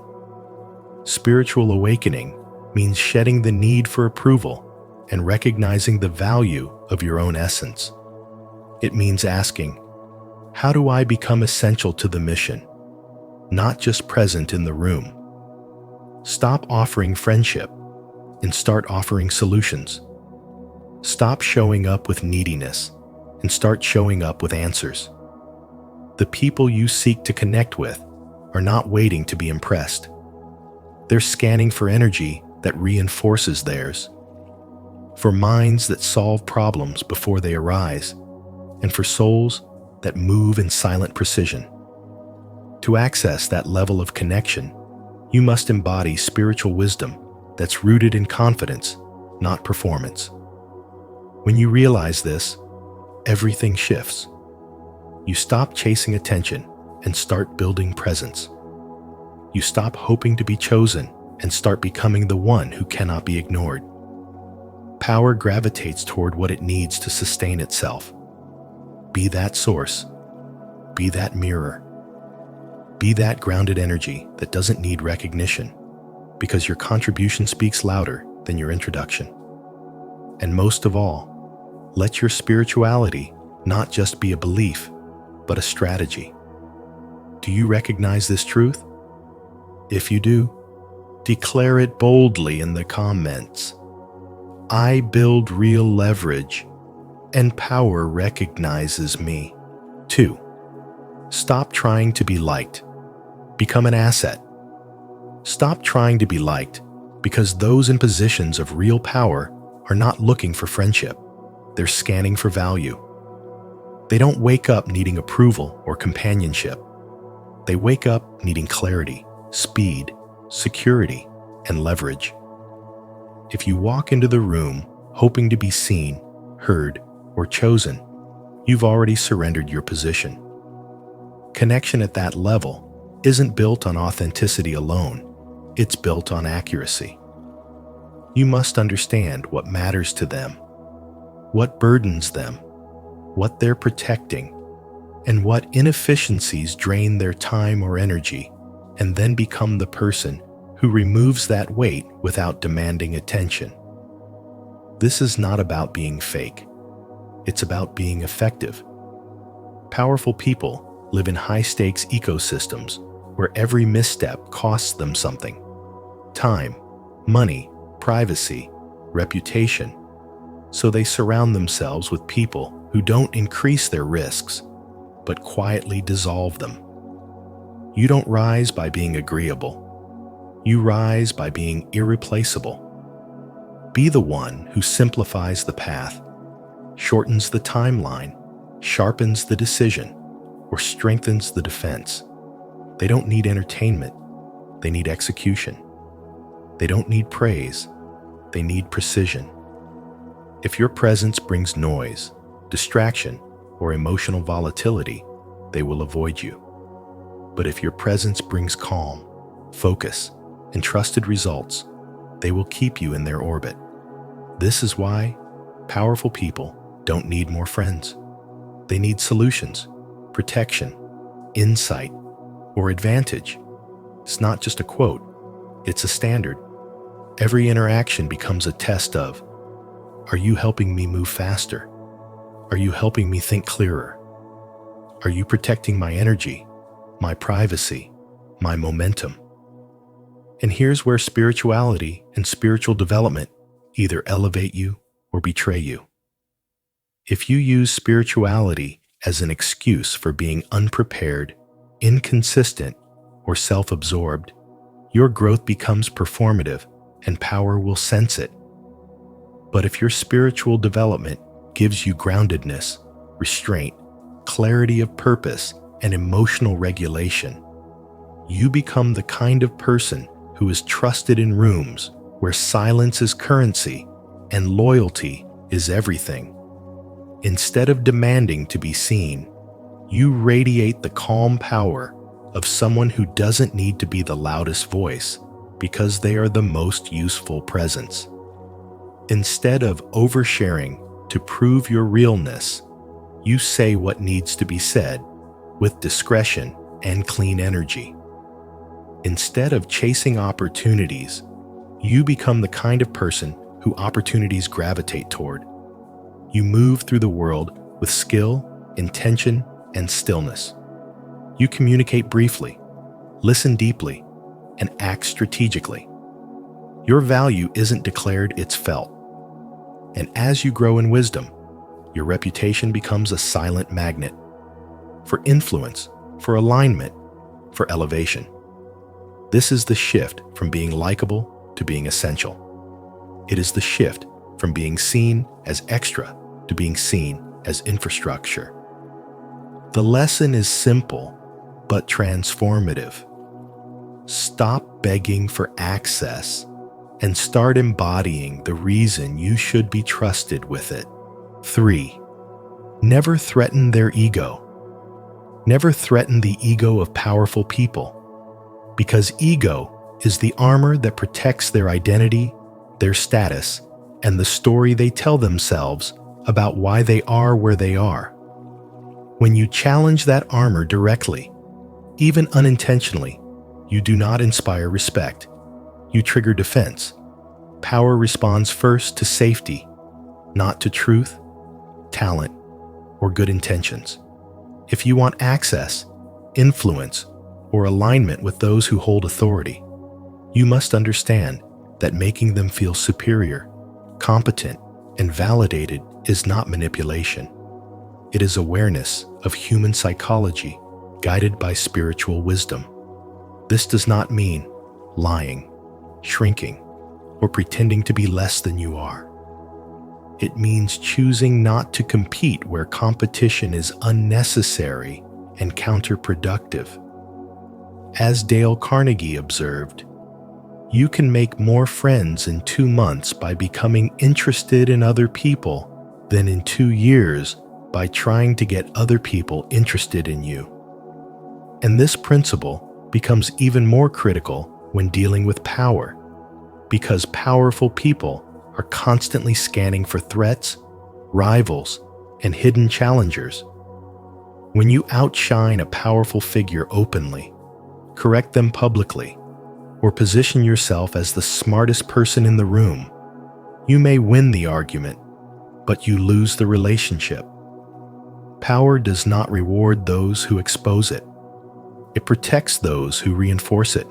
Spiritual awakening means shedding the need for approval and recognizing the value of your own essence. It means asking, how do I become essential to the mission, not just present in the room? Stop offering friendship and start offering solutions. Stop showing up with neediness and start showing up with answers. The people you seek to connect with are not waiting to be impressed. They're scanning for energy that reinforces theirs, for minds that solve problems before they arise, and for souls that move in silent precision. To access that level of connection, you must embody spiritual wisdom that's rooted in confidence, not performance. When you realize this, everything shifts. You stop chasing attention and start building presence. You stop hoping to be chosen and start becoming the one who cannot be ignored. Power gravitates toward what it needs to sustain itself. Be that source. Be that mirror. Be that grounded energy that doesn't need recognition, because your contribution speaks louder than your introduction. And most of all, let your spirituality not just be a belief, but a strategy. Do you recognize this truth? If you do, declare it boldly in the comments. I build real leverage, and power recognizes me. 2. Stop trying to be liked. Become an asset. Stop trying to be liked, because those in positions of real power are not looking for friendship. They're scanning for value. They don't wake up needing approval or companionship. They wake up needing clarity, speed, security, and leverage. If you walk into the room hoping to be seen, heard, or chosen, you've already surrendered your position. Connection at that level isn't built on authenticity alone. It's built on accuracy. You must understand what matters to them, what burdens them, what they're protecting, and what inefficiencies drain their time or energy, and then become the person who removes that weight without demanding attention. This is not about being fake. It's about being effective. Powerful people live in high-stakes ecosystems where every misstep costs them something: time, money, privacy, reputation, so they surround themselves with people who don't increase their risks, but quietly dissolve them. You don't rise by being agreeable. You rise by being irreplaceable. Be the one who simplifies the path, shortens the timeline, sharpens the decision, or strengthens the defense. They don't need entertainment. They need execution. They don't need praise. They need precision. If your presence brings noise, distraction, or emotional volatility, they will avoid you. But if your presence brings calm, focus, and trusted results, they will keep you in their orbit. This is why powerful people don't need more friends. They need solutions, protection, insight, or advantage. It's not just a quote, it's a standard. Every interaction becomes a test of, are you helping me move faster? Are you helping me think clearer? Are you protecting my energy, my privacy, my momentum? And here's where spirituality and spiritual development either elevate you or betray you. If you use spirituality as an excuse for being unprepared, inconsistent, or self-absorbed, your growth becomes performative and power will sense it. But if your spiritual development gives you groundedness, restraint, clarity of purpose, and emotional regulation, you become the kind of person who is trusted in rooms where silence is currency and loyalty is everything. Instead of demanding to be seen, you radiate the calm power of someone who doesn't need to be the loudest voice because they are the most useful presence. Instead of oversharing to prove your realness, you say what needs to be said with discretion and clean energy. Instead of chasing opportunities, you become the kind of person who opportunities gravitate toward. You move through the world with skill, intention, and stillness. You communicate briefly, listen deeply, and act strategically. Your value isn't declared, it's felt. And as you grow in wisdom, your reputation becomes a silent magnet for influence, for alignment, for elevation. This is the shift from being likable to being essential. It is the shift from being seen as extra to being seen as infrastructure. The lesson is simple, but transformative. Stop begging for access and start embodying the reason you should be trusted with it. 3. Never threaten their ego. Never threaten the ego of powerful people, because ego is the armor that protects their identity, their status, and the story they tell themselves about why they are where they are. When you challenge that armor directly, even unintentionally, you do not inspire respect. You trigger defense. Power responds first to safety, not to truth, talent, or good intentions. If you want access, influence, or alignment with those who hold authority, you must understand that making them feel superior, competent, and validated is not manipulation. It is awareness of human psychology guided by spiritual wisdom. This does not mean lying, shrinking, or pretending to be less than you are. It means choosing not to compete where competition is unnecessary and counterproductive. As Dale Carnegie observed, you can make more friends in 2 months by becoming interested in other people than in 2 years by trying to get other people interested in you. And this principle becomes even more critical when dealing with power, because powerful people are constantly scanning for threats, rivals, and hidden challengers. When you outshine a powerful figure openly, correct them publicly, or position yourself as the smartest person in the room, you may win the argument, but you lose the relationship. Power does not reward those who expose it. It protects those who reinforce it.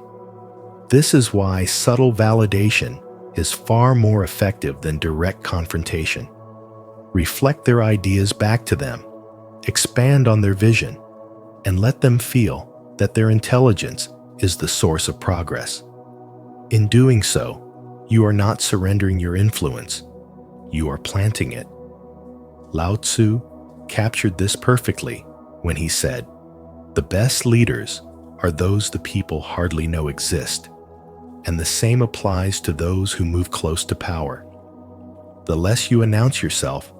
This is why subtle validation is far more effective than direct confrontation. Reflect their ideas back to them, expand on their vision, and let them feel that their intelligence is the source of progress. In doing so, you are not surrendering your influence, you are planting it. Lao Tzu captured this perfectly when he said, "The best leaders are those the people hardly know exist," and the same applies to those who move close to power. The less you announce yourself,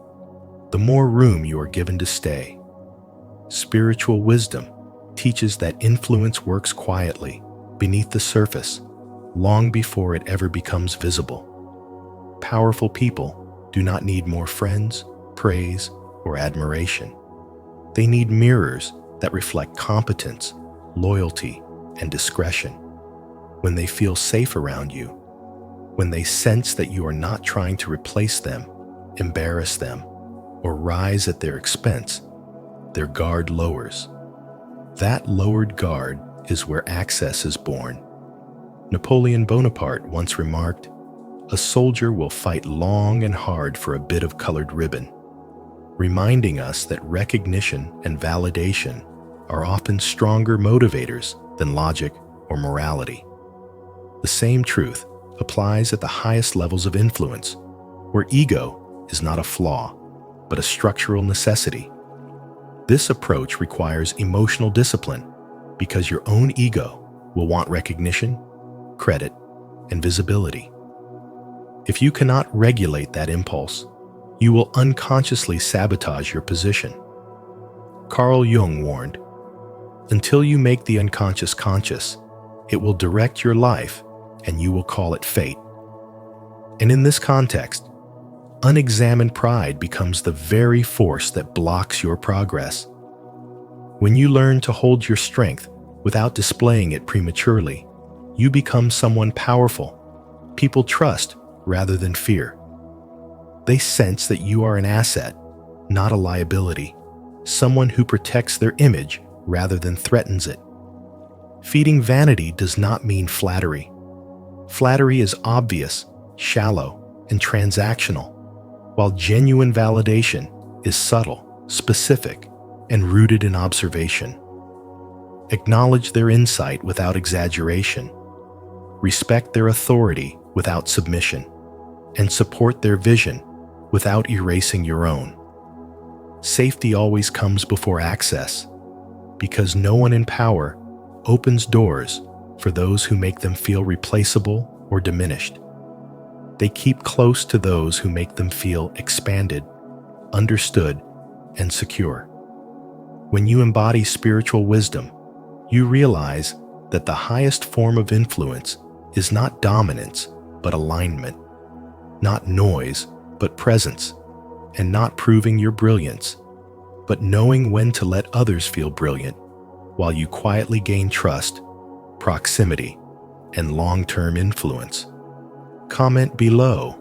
the more room you are given to stay. Spiritual wisdom teaches that influence works quietly, beneath the surface, long before it ever becomes visible. Powerful people do not need more friends, praise, or admiration. They need mirrors that reflect competence, loyalty, and discretion. When they feel safe around you, when they sense that you are not trying to replace them, embarrass them, or rise at their expense, their guard lowers. That lowered guard is where access is born. Napoleon Bonaparte once remarked, "A soldier will fight long and hard for a bit of colored ribbon," reminding us that recognition and validation are often stronger motivators than logic or morality. The same truth applies at the highest levels of influence, where ego is not a flaw, but a structural necessity. This approach requires emotional discipline because your own ego will want recognition, credit, and visibility. If you cannot regulate that impulse, you will unconsciously sabotage your position. Carl Jung warned, "Until you make the unconscious conscious, it will direct your life and you will call it fate." And in this context, unexamined pride becomes the very force that blocks your progress. When you learn to hold your strength without displaying it prematurely, you become someone powerful. People trust rather than fear. They sense that you are an asset, not a liability, someone who protects their image rather than threatens it. Feeding vanity does not mean flattery. Flattery is obvious, shallow, and transactional, while genuine validation is subtle, specific, and rooted in observation. Acknowledge their insight without exaggeration. Respect their authority without submission, and support their vision without erasing your own. Safety always comes before access, because no one in power opens doors for those who make them feel replaceable or diminished. They keep close to those who make them feel expanded, understood, and secure. When you embody spiritual wisdom, you realize that the highest form of influence is not dominance, but alignment, not noise, but presence, and not proving your brilliance, but knowing when to let others feel brilliant while you quietly gain trust, proximity, and long-term influence. Comment below.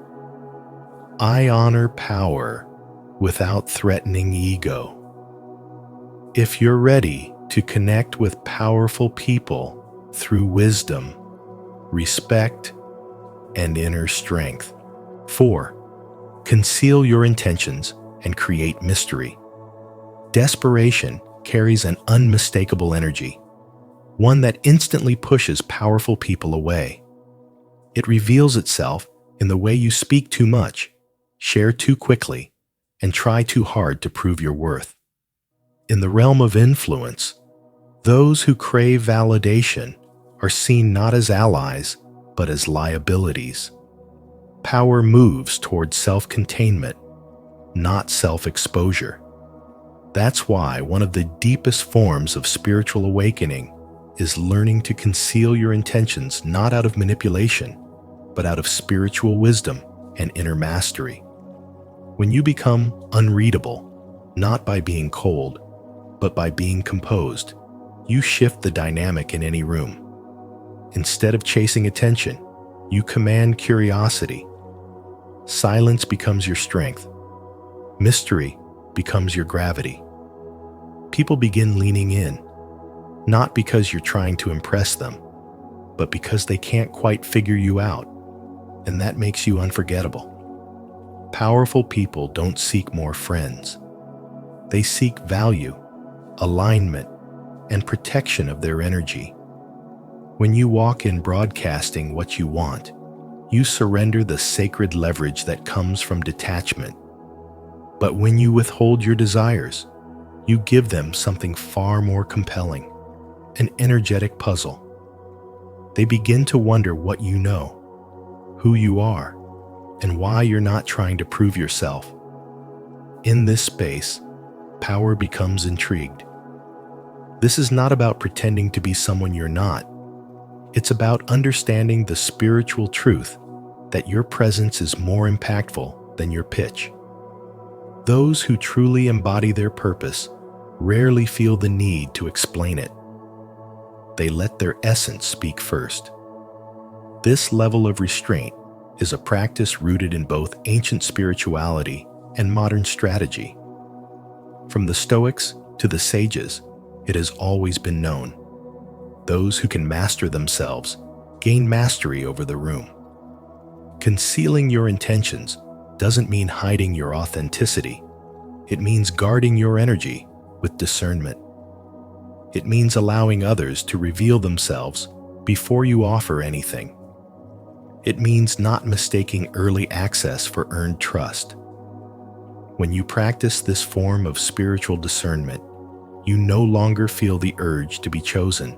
I honor power without threatening ego. If you're ready to connect with powerful people through wisdom, respect, and inner strength. 4. Conceal your intentions and create mystery. Desperation carries an unmistakable energy, one that instantly pushes powerful people away. It reveals itself in the way you speak too much, share too quickly, and try too hard to prove your worth. In the realm of influence, those who crave validation are seen not as allies, but as liabilities. Power moves toward self-containment, not self-exposure. That's why one of the deepest forms of spiritual awakening is learning to conceal your intentions not out of manipulation, but out of spiritual wisdom and inner mastery. When you become unreadable, not by being cold, but by being composed, you shift the dynamic in any room. Instead of chasing attention, you command curiosity. Silence becomes your strength. Mystery becomes your gravity. People begin leaning in, not because you're trying to impress them, but because they can't quite figure you out. and that makes you unforgettable. Powerful people don't seek more friends. They seek value, alignment, and protection of their energy. When you walk in broadcasting what you want, you surrender the sacred leverage that comes from detachment. But when you withhold your desires, you give them something far more compelling, an energetic puzzle. They begin to wonder what you know, who you are, and why you're not trying to prove yourself. In this space, power becomes intrigued. This is not about pretending to be someone you're not. It's about understanding the spiritual truth that your presence is more impactful than your pitch. Those who truly embody their purpose rarely feel the need to explain it. They let their essence speak first. This level of restraint is a practice rooted in both ancient spirituality and modern strategy. From the Stoics to the sages, it has always been known. Those who can master themselves gain mastery over the room. Concealing your intentions doesn't mean hiding your authenticity. It means guarding your energy with discernment. It means allowing others to reveal themselves before you offer anything. It means not mistaking early access for earned trust. When you practice this form of spiritual discernment, you no longer feel the urge to be chosen,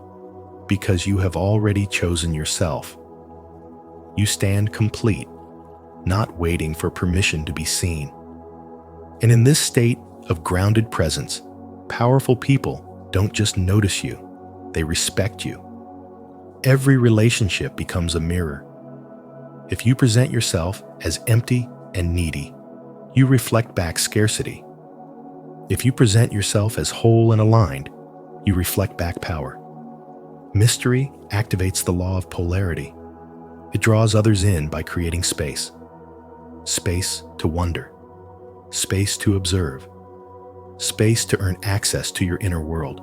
because you have already chosen yourself. You stand complete, not waiting for permission to be seen. And in this state of grounded presence, powerful people don't just notice you, they respect you. Every relationship becomes a mirror. If you present yourself as empty and needy, you reflect back scarcity. If you present yourself as whole and aligned, you reflect back power. Mystery activates the law of polarity. It draws others in by creating space. Space to wonder. Space to observe. Space to earn access to your inner world.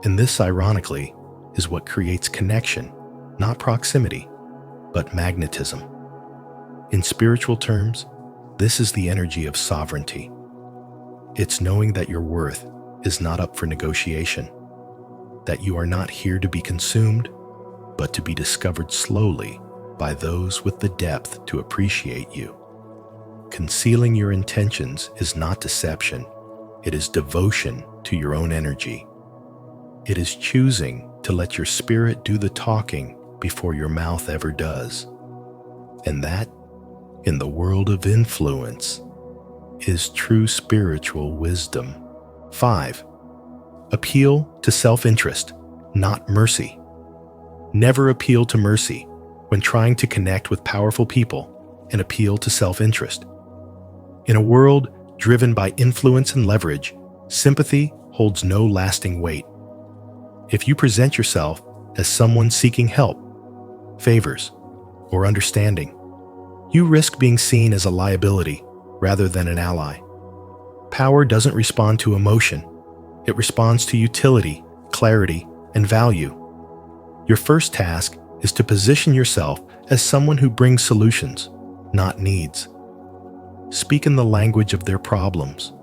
And this, ironically, is what creates connection, not proximity, but magnetism. In spiritual terms, this is the energy of sovereignty. It's knowing that your worth is not up for negotiation, that you are not here to be consumed, but to be discovered slowly by those with the depth to appreciate you. Concealing your intentions is not deception. It is devotion to your own energy. It is choosing to let your spirit do the talking before your mouth ever does. And that, in the world of influence, is true spiritual wisdom. 5. Appeal to self-interest, not mercy. Never appeal to mercy when trying to connect with powerful people, and appeal to self-interest. In a world driven by influence and leverage, sympathy holds no lasting weight. If you present yourself as someone seeking help, favors, or understanding, you risk being seen as a liability rather than an ally. Power doesn't respond to emotion. It responds to utility, clarity, and value. Your first task is to position yourself as someone who brings solutions, not needs. Speak in the language of their problems,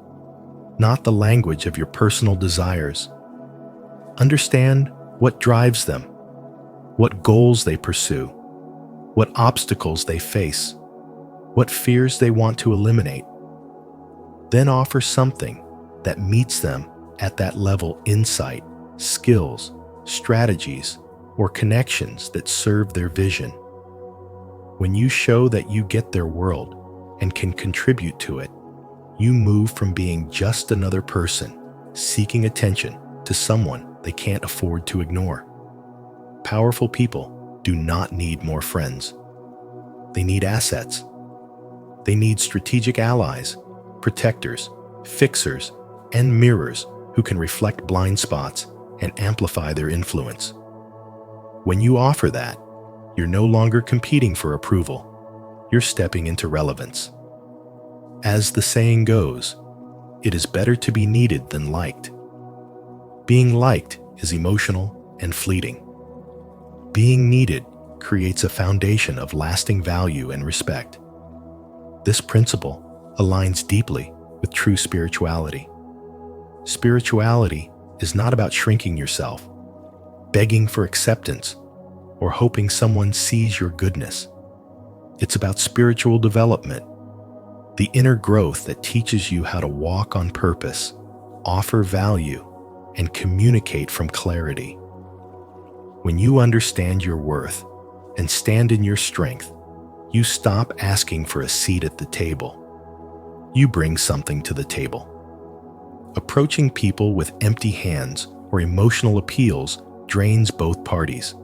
not the language of your personal desires. Understand what drives them, what goals they pursue, what obstacles they face, what fears they want to eliminate. Then offer something that meets them at that level: insight, skills, strategies, or connections that serve their vision. When you show that you get their world and can contribute to it, you move from being just another person seeking attention to someone they can't afford to ignore. Powerful people do not need more friends. They need assets. They need strategic allies, protectors, fixers, and mirrors who can reflect blind spots and amplify their influence. When you offer that, you're no longer competing for approval. You're stepping into relevance. As the saying goes, it is better to be needed than liked. Being liked is emotional and fleeting. Being needed creates a foundation of lasting value and respect. This principle aligns deeply with true spirituality. Spirituality is not about shrinking yourself, begging for acceptance, or hoping someone sees your goodness. It's about spiritual development, the inner growth that teaches you how to walk on purpose, offer value, and communicate from clarity. When you understand your worth and stand in your strength, you stop asking for a seat at the table. You bring something to the table. Approaching people with empty hands or emotional appeals drains both parties.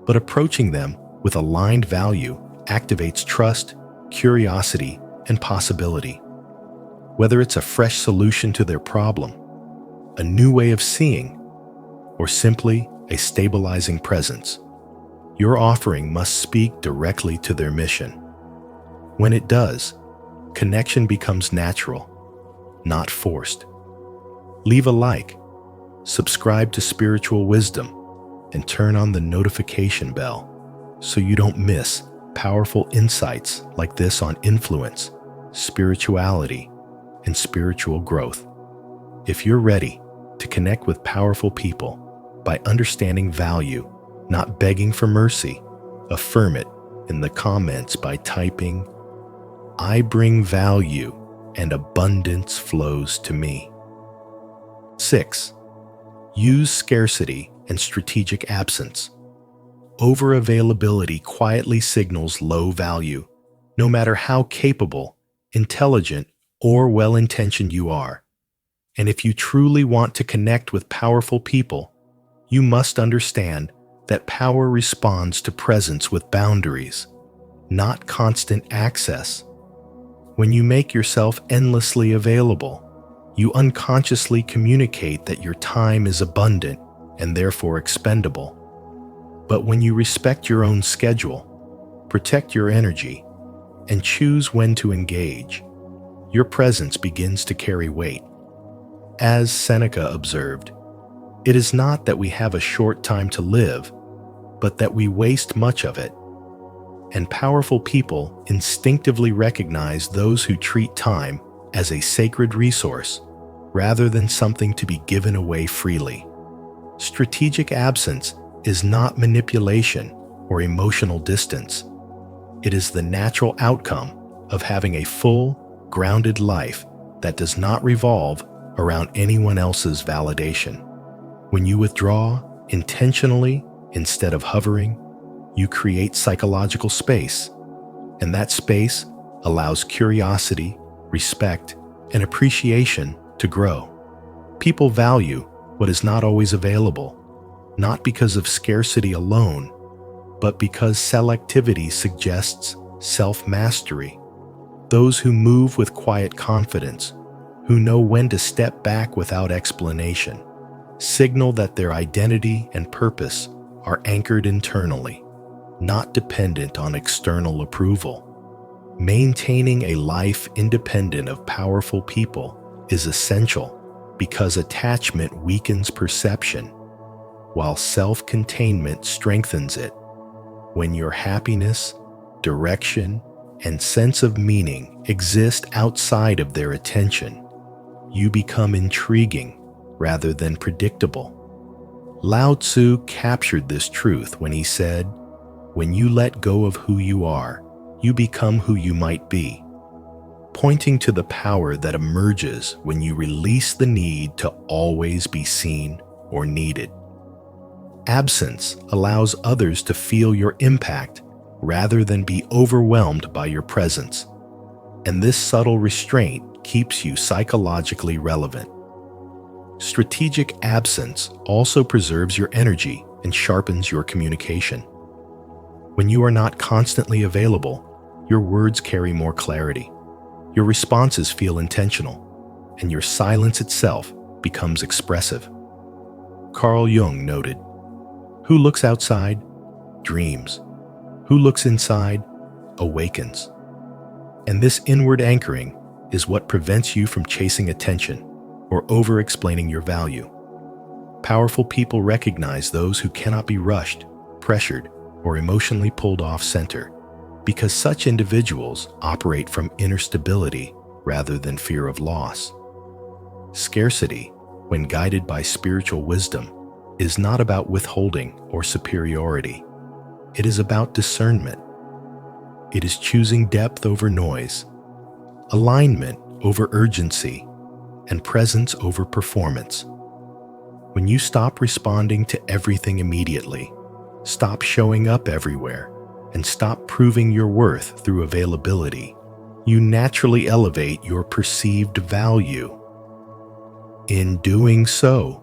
But approaching them with aligned value activates trust, curiosity, and possibility. Whether it's a fresh solution to their problem, a new way of seeing, or simply a stabilizing presence, your offering must speak directly to their mission. When it does, connection becomes natural, not forced. Leave a like, subscribe to Spiritual Wisdom, and turn on the notification bell so you don't miss powerful insights like this on influence, spirituality, and spiritual growth. If you're ready to connect with powerful people by understanding value, not begging for mercy, affirm it in the comments by typing, "I bring value and abundance flows to me." 6. Use scarcity and strategic absence. Over-availability quietly signals low value, no matter how capable, intelligent, or well-intentioned you are. And if you truly want to connect with powerful people, you must understand that power responds to presence with boundaries, not constant access. When you make yourself endlessly available, you unconsciously communicate that your time is abundant and therefore expendable. But when you respect your own schedule, protect your energy, and choose when to engage, your presence begins to carry weight. As Seneca observed, it is not that we have a short time to live, but that we waste much of it. And powerful people instinctively recognize those who treat time as a sacred resource rather than something to be given away freely. Strategic absence is not manipulation or emotional distance. It is the natural outcome of having a full, grounded life that does not revolve around anyone else's validation. When you withdraw intentionally instead of hovering, you create psychological space, and that space allows curiosity, respect, and appreciation to grow. People value what is not always available, not because of scarcity alone, but because selectivity suggests self-mastery. Those who move with quiet confidence, who know when to step back without explanation, signal that their identity and purpose are anchored internally, not dependent on external approval. Maintaining a life independent of powerful people is essential because attachment weakens perception, while self-containment strengthens it. When your happiness, direction, and sense of meaning exist outside of their attention, you become intriguing rather than predictable. Lao Tzu captured this truth when he said, "When you let go of who you are, you become who you might be," pointing to the power that emerges when you release the need to always be seen or needed. Absence allows others to feel your impact rather than be overwhelmed by your presence, and this subtle restraint keeps you psychologically relevant. Strategic absence also preserves your energy and sharpens your communication. When you are not constantly available, your words carry more clarity, your responses feel intentional, and your silence itself becomes expressive. Carl Jung noted, "Who looks outside, dreams. Who looks inside, awakens." And this inward anchoring is what prevents you from chasing attention or over-explaining your value. Powerful people recognize those who cannot be rushed, pressured, or emotionally pulled off center, because such individuals operate from inner stability rather than fear of loss. Scarcity, when guided by spiritual wisdom, is not about withholding or superiority. It is about discernment. It is choosing depth over noise, alignment over urgency, and presence over performance. When you stop responding to everything immediately, stop showing up everywhere, and stop proving your worth through availability, you naturally elevate your perceived value. In doing so,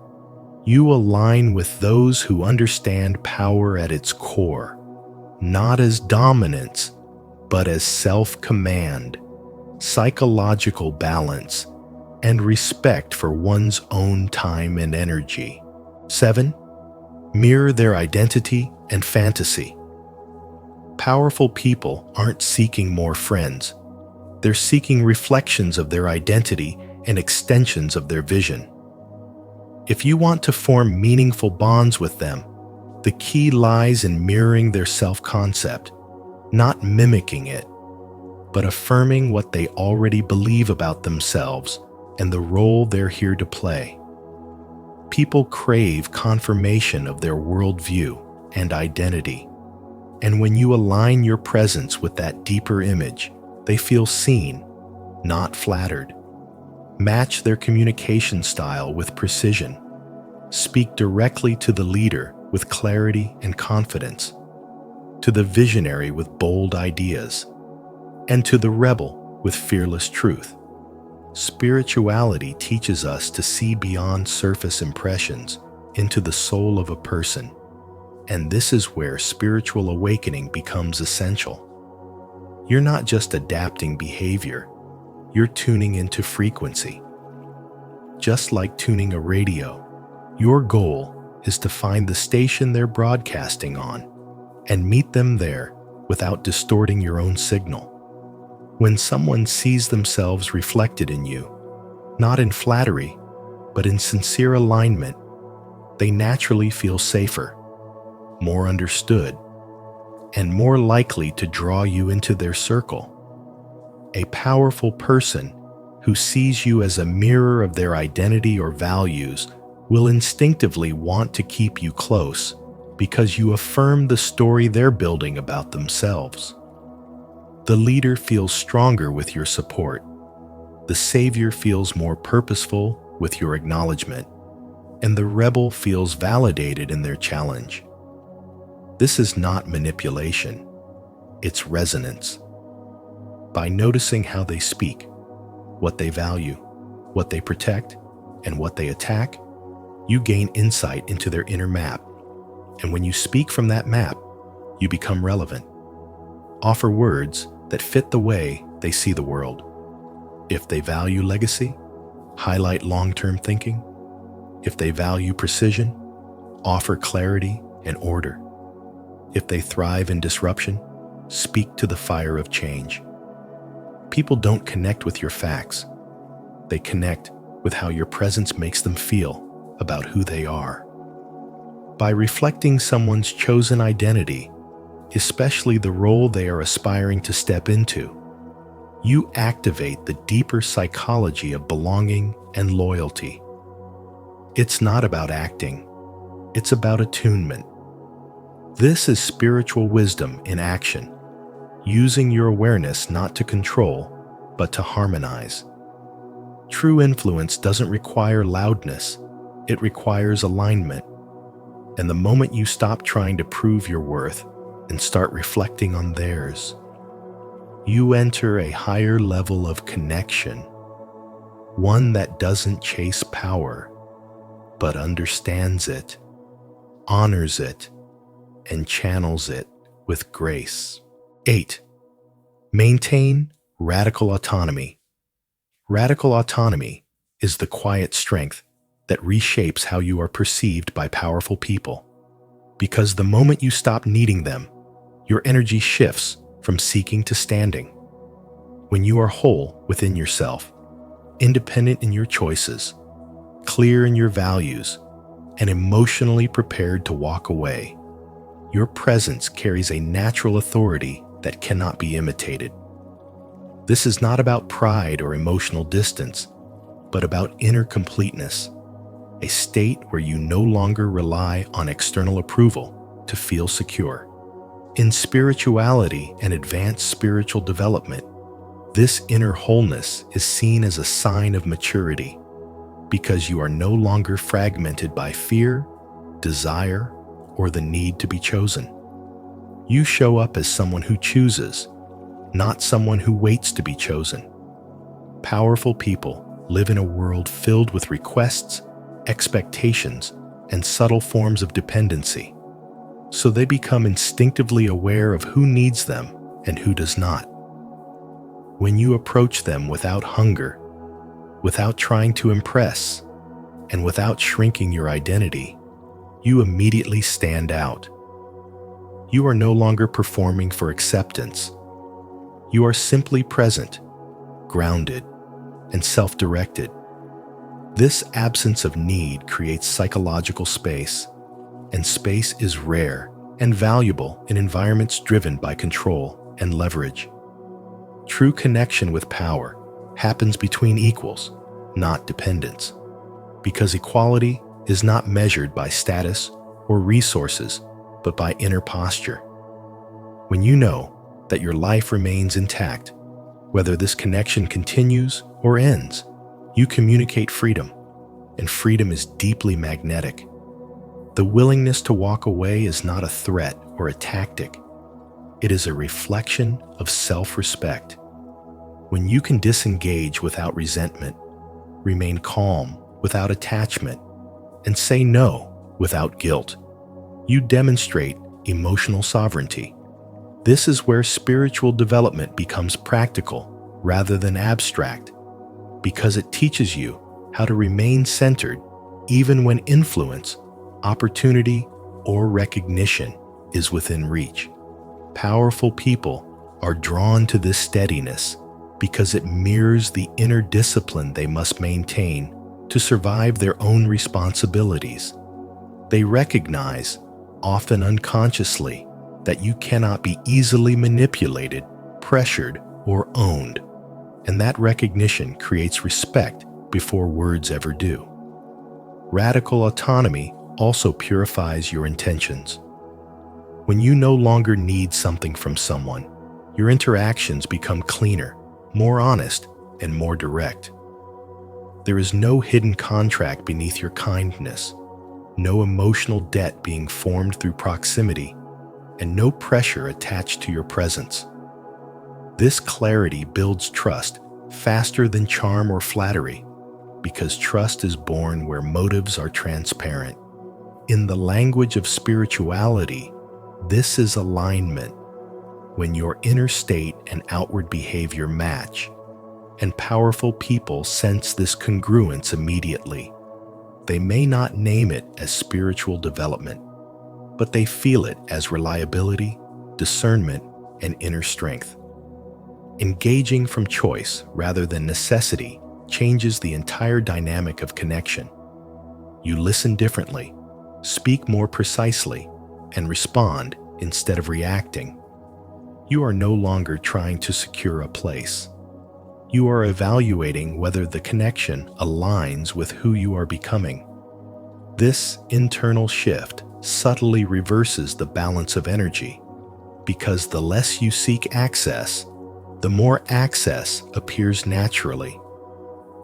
you align with those who understand power at its core, not as dominance, but as self-command, psychological balance, and respect for one's own time and energy. 7. Mirror their identity and fantasy. Powerful people aren't seeking more friends. They're seeking reflections of their identity and extensions of their vision. If you want to form meaningful bonds with them, the key lies in mirroring their self-concept, not mimicking it, but affirming what they already believe about themselves and the role they're here to play. People crave confirmation of their worldview and identity, and when you align your presence with that deeper image, they feel seen, not flattered. Match their communication style with precision. Speak directly to the leader with clarity and confidence, to the visionary with bold ideas, and to the rebel with fearless truth. Spirituality teaches us to see beyond surface impressions into the soul of a person, and this is where spiritual awakening becomes essential. You're not just adapting behavior, you're tuning into frequency. Just like tuning a radio, your goal is to find the station they're broadcasting on and meet them there without distorting your own signal. When someone sees themselves reflected in you, not in flattery, but in sincere alignment, they naturally feel safer, more understood, and more likely to draw you into their circle. A powerful person who sees you as a mirror of their identity or values will instinctively want to keep you close because you affirm the story they're building about themselves. The leader feels stronger with your support. The savior feels more purposeful with your acknowledgement, and the rebel feels validated in their challenge. This is not manipulation, it's resonance. By noticing how they speak, what they value, what they protect, and what they attack, you gain insight into their inner map. And when you speak from that map, you become relevant. Offer words that fit the way they see the world. If they value legacy, highlight long-term thinking. If they value precision, offer clarity and order. If they thrive in disruption, speak to the fire of change. People don't connect with your facts. They connect with how your presence makes them feel about who they are. By reflecting someone's chosen identity, especially the role they are aspiring to step into, you activate the deeper psychology of belonging and loyalty. It's not about acting, it's about attunement. This is spiritual wisdom in action, using your awareness not to control, but to harmonize. True influence doesn't require loudness, it requires alignment. And the moment you stop trying to prove your worth and start reflecting on theirs, you enter a higher level of connection, one that doesn't chase power, but understands it, honors it, and channels it with grace. 8. Maintain radical autonomy. Radical autonomy is the quiet strength that reshapes how you are perceived by powerful people. Because the moment you stop needing them, your energy shifts from seeking to standing. When you are whole within yourself, independent in your choices, clear in your values, and emotionally prepared to walk away, Your presence carries a natural authority that cannot be imitated. This is not about pride or emotional distance, but about inner completeness, a state where you no longer rely on external approval to feel secure. In spirituality and advanced spiritual development, this inner wholeness is seen as a sign of maturity because you are no longer fragmented by fear, desire, or the need to be chosen. You show up as someone who chooses, not someone who waits to be chosen. Powerful people live in a world filled with requests, expectations, and subtle forms of dependency, so they become instinctively aware of who needs them and who does not. When you approach them without hunger, without trying to impress, and without shrinking your identity, you immediately stand out. You are no longer performing for acceptance. You are simply present, grounded, and self-directed. This absence of need creates psychological space, and space is rare and valuable in environments driven by control and leverage. True connection with power happens between equals, not dependents, because equality is not measured by status or resources, but by inner posture. When you know that your life remains intact, whether this connection continues or ends, you communicate freedom, and freedom is deeply magnetic. The willingness to walk away is not a threat or a tactic. It is a reflection of self-respect. When you can disengage without resentment, remain calm without attachment, and say no without guilt, you demonstrate emotional sovereignty. This is where spiritual development becomes practical rather than abstract, because it teaches you how to remain centered even when influence, opportunity, or recognition is within reach. Powerful people are drawn to this steadiness because it mirrors the inner discipline they must maintain to survive their own responsibilities. They recognize, often unconsciously, that you cannot be easily manipulated, pressured, or owned, and that recognition creates respect before words ever do. Radical autonomy also purifies your intentions. When you no longer need something from someone, your interactions become cleaner, more honest, and more direct. There is no hidden contract beneath your kindness, no emotional debt being formed through proximity, and no pressure attached to your presence. This clarity builds trust faster than charm or flattery, because trust is born where motives are transparent. In the language of spirituality, this is alignment, when your inner state and outward behavior match, and powerful people sense this congruence immediately. They may not name it as spiritual development, but they feel it as reliability, discernment, and inner strength. Engaging from choice rather than necessity changes the entire dynamic of connection. You listen differently, speak more precisely, and respond instead of reacting. You are no longer trying to secure a place. You are evaluating whether the connection aligns with who you are becoming. This internal shift subtly reverses the balance of energy, because the less you seek access, the more access appears naturally.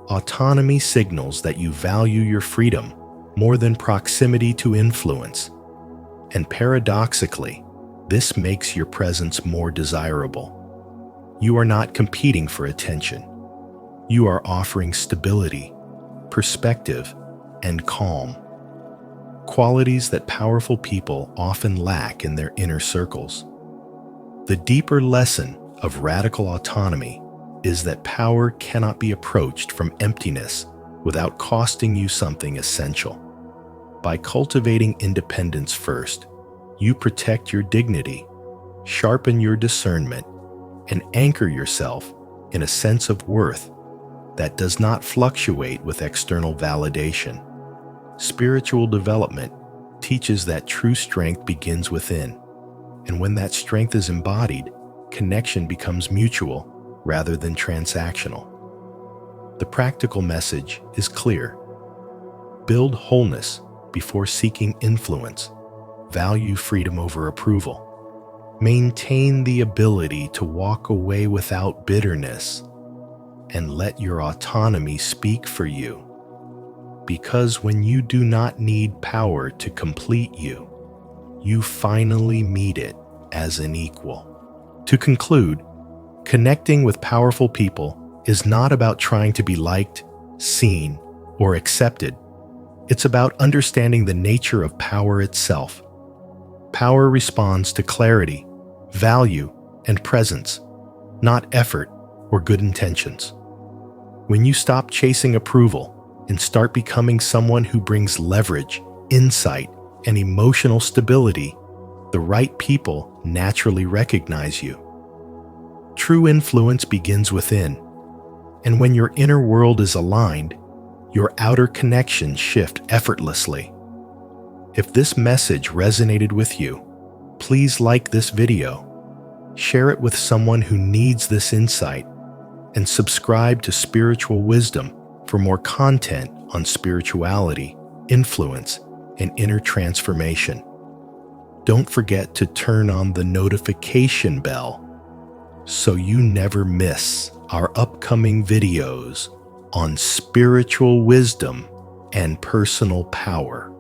Autonomy signals that you value your freedom more than proximity to influence, and paradoxically, this makes your presence more desirable. You are not competing for attention. You are offering stability, perspective, and calm, qualities that powerful people often lack in their inner circles. The deeper lesson of radical autonomy is that power cannot be approached from emptiness without costing you something essential. By cultivating independence first, you protect your dignity, sharpen your discernment, and anchor yourself in a sense of worth that does not fluctuate with external validation. Spiritual development teaches that true strength begins within. And when that strength is embodied, connection becomes mutual rather than transactional. The practical message is clear. Build wholeness before seeking influence. Value freedom over approval. Maintain the ability to walk away without bitterness, and let your autonomy speak for you. Because when you do not need power to complete you, you finally meet it as an equal. To conclude, connecting with powerful people is not about trying to be liked, seen, or accepted. It's about understanding the nature of power itself. Power responds to clarity, value, and presence, not effort or good intentions. When you stop chasing approval and start becoming someone who brings leverage, insight, and emotional stability, the right people naturally recognize you. True influence begins within, and when your inner world is aligned, your outer connections shift effortlessly. If this message resonated with you, please like this video, share it with someone who needs this insight, and subscribe to Spiritual Wisdom for more content on spirituality, influence, and inner transformation. Don't forget to turn on the notification bell so you never miss our upcoming videos on spiritual wisdom and personal power.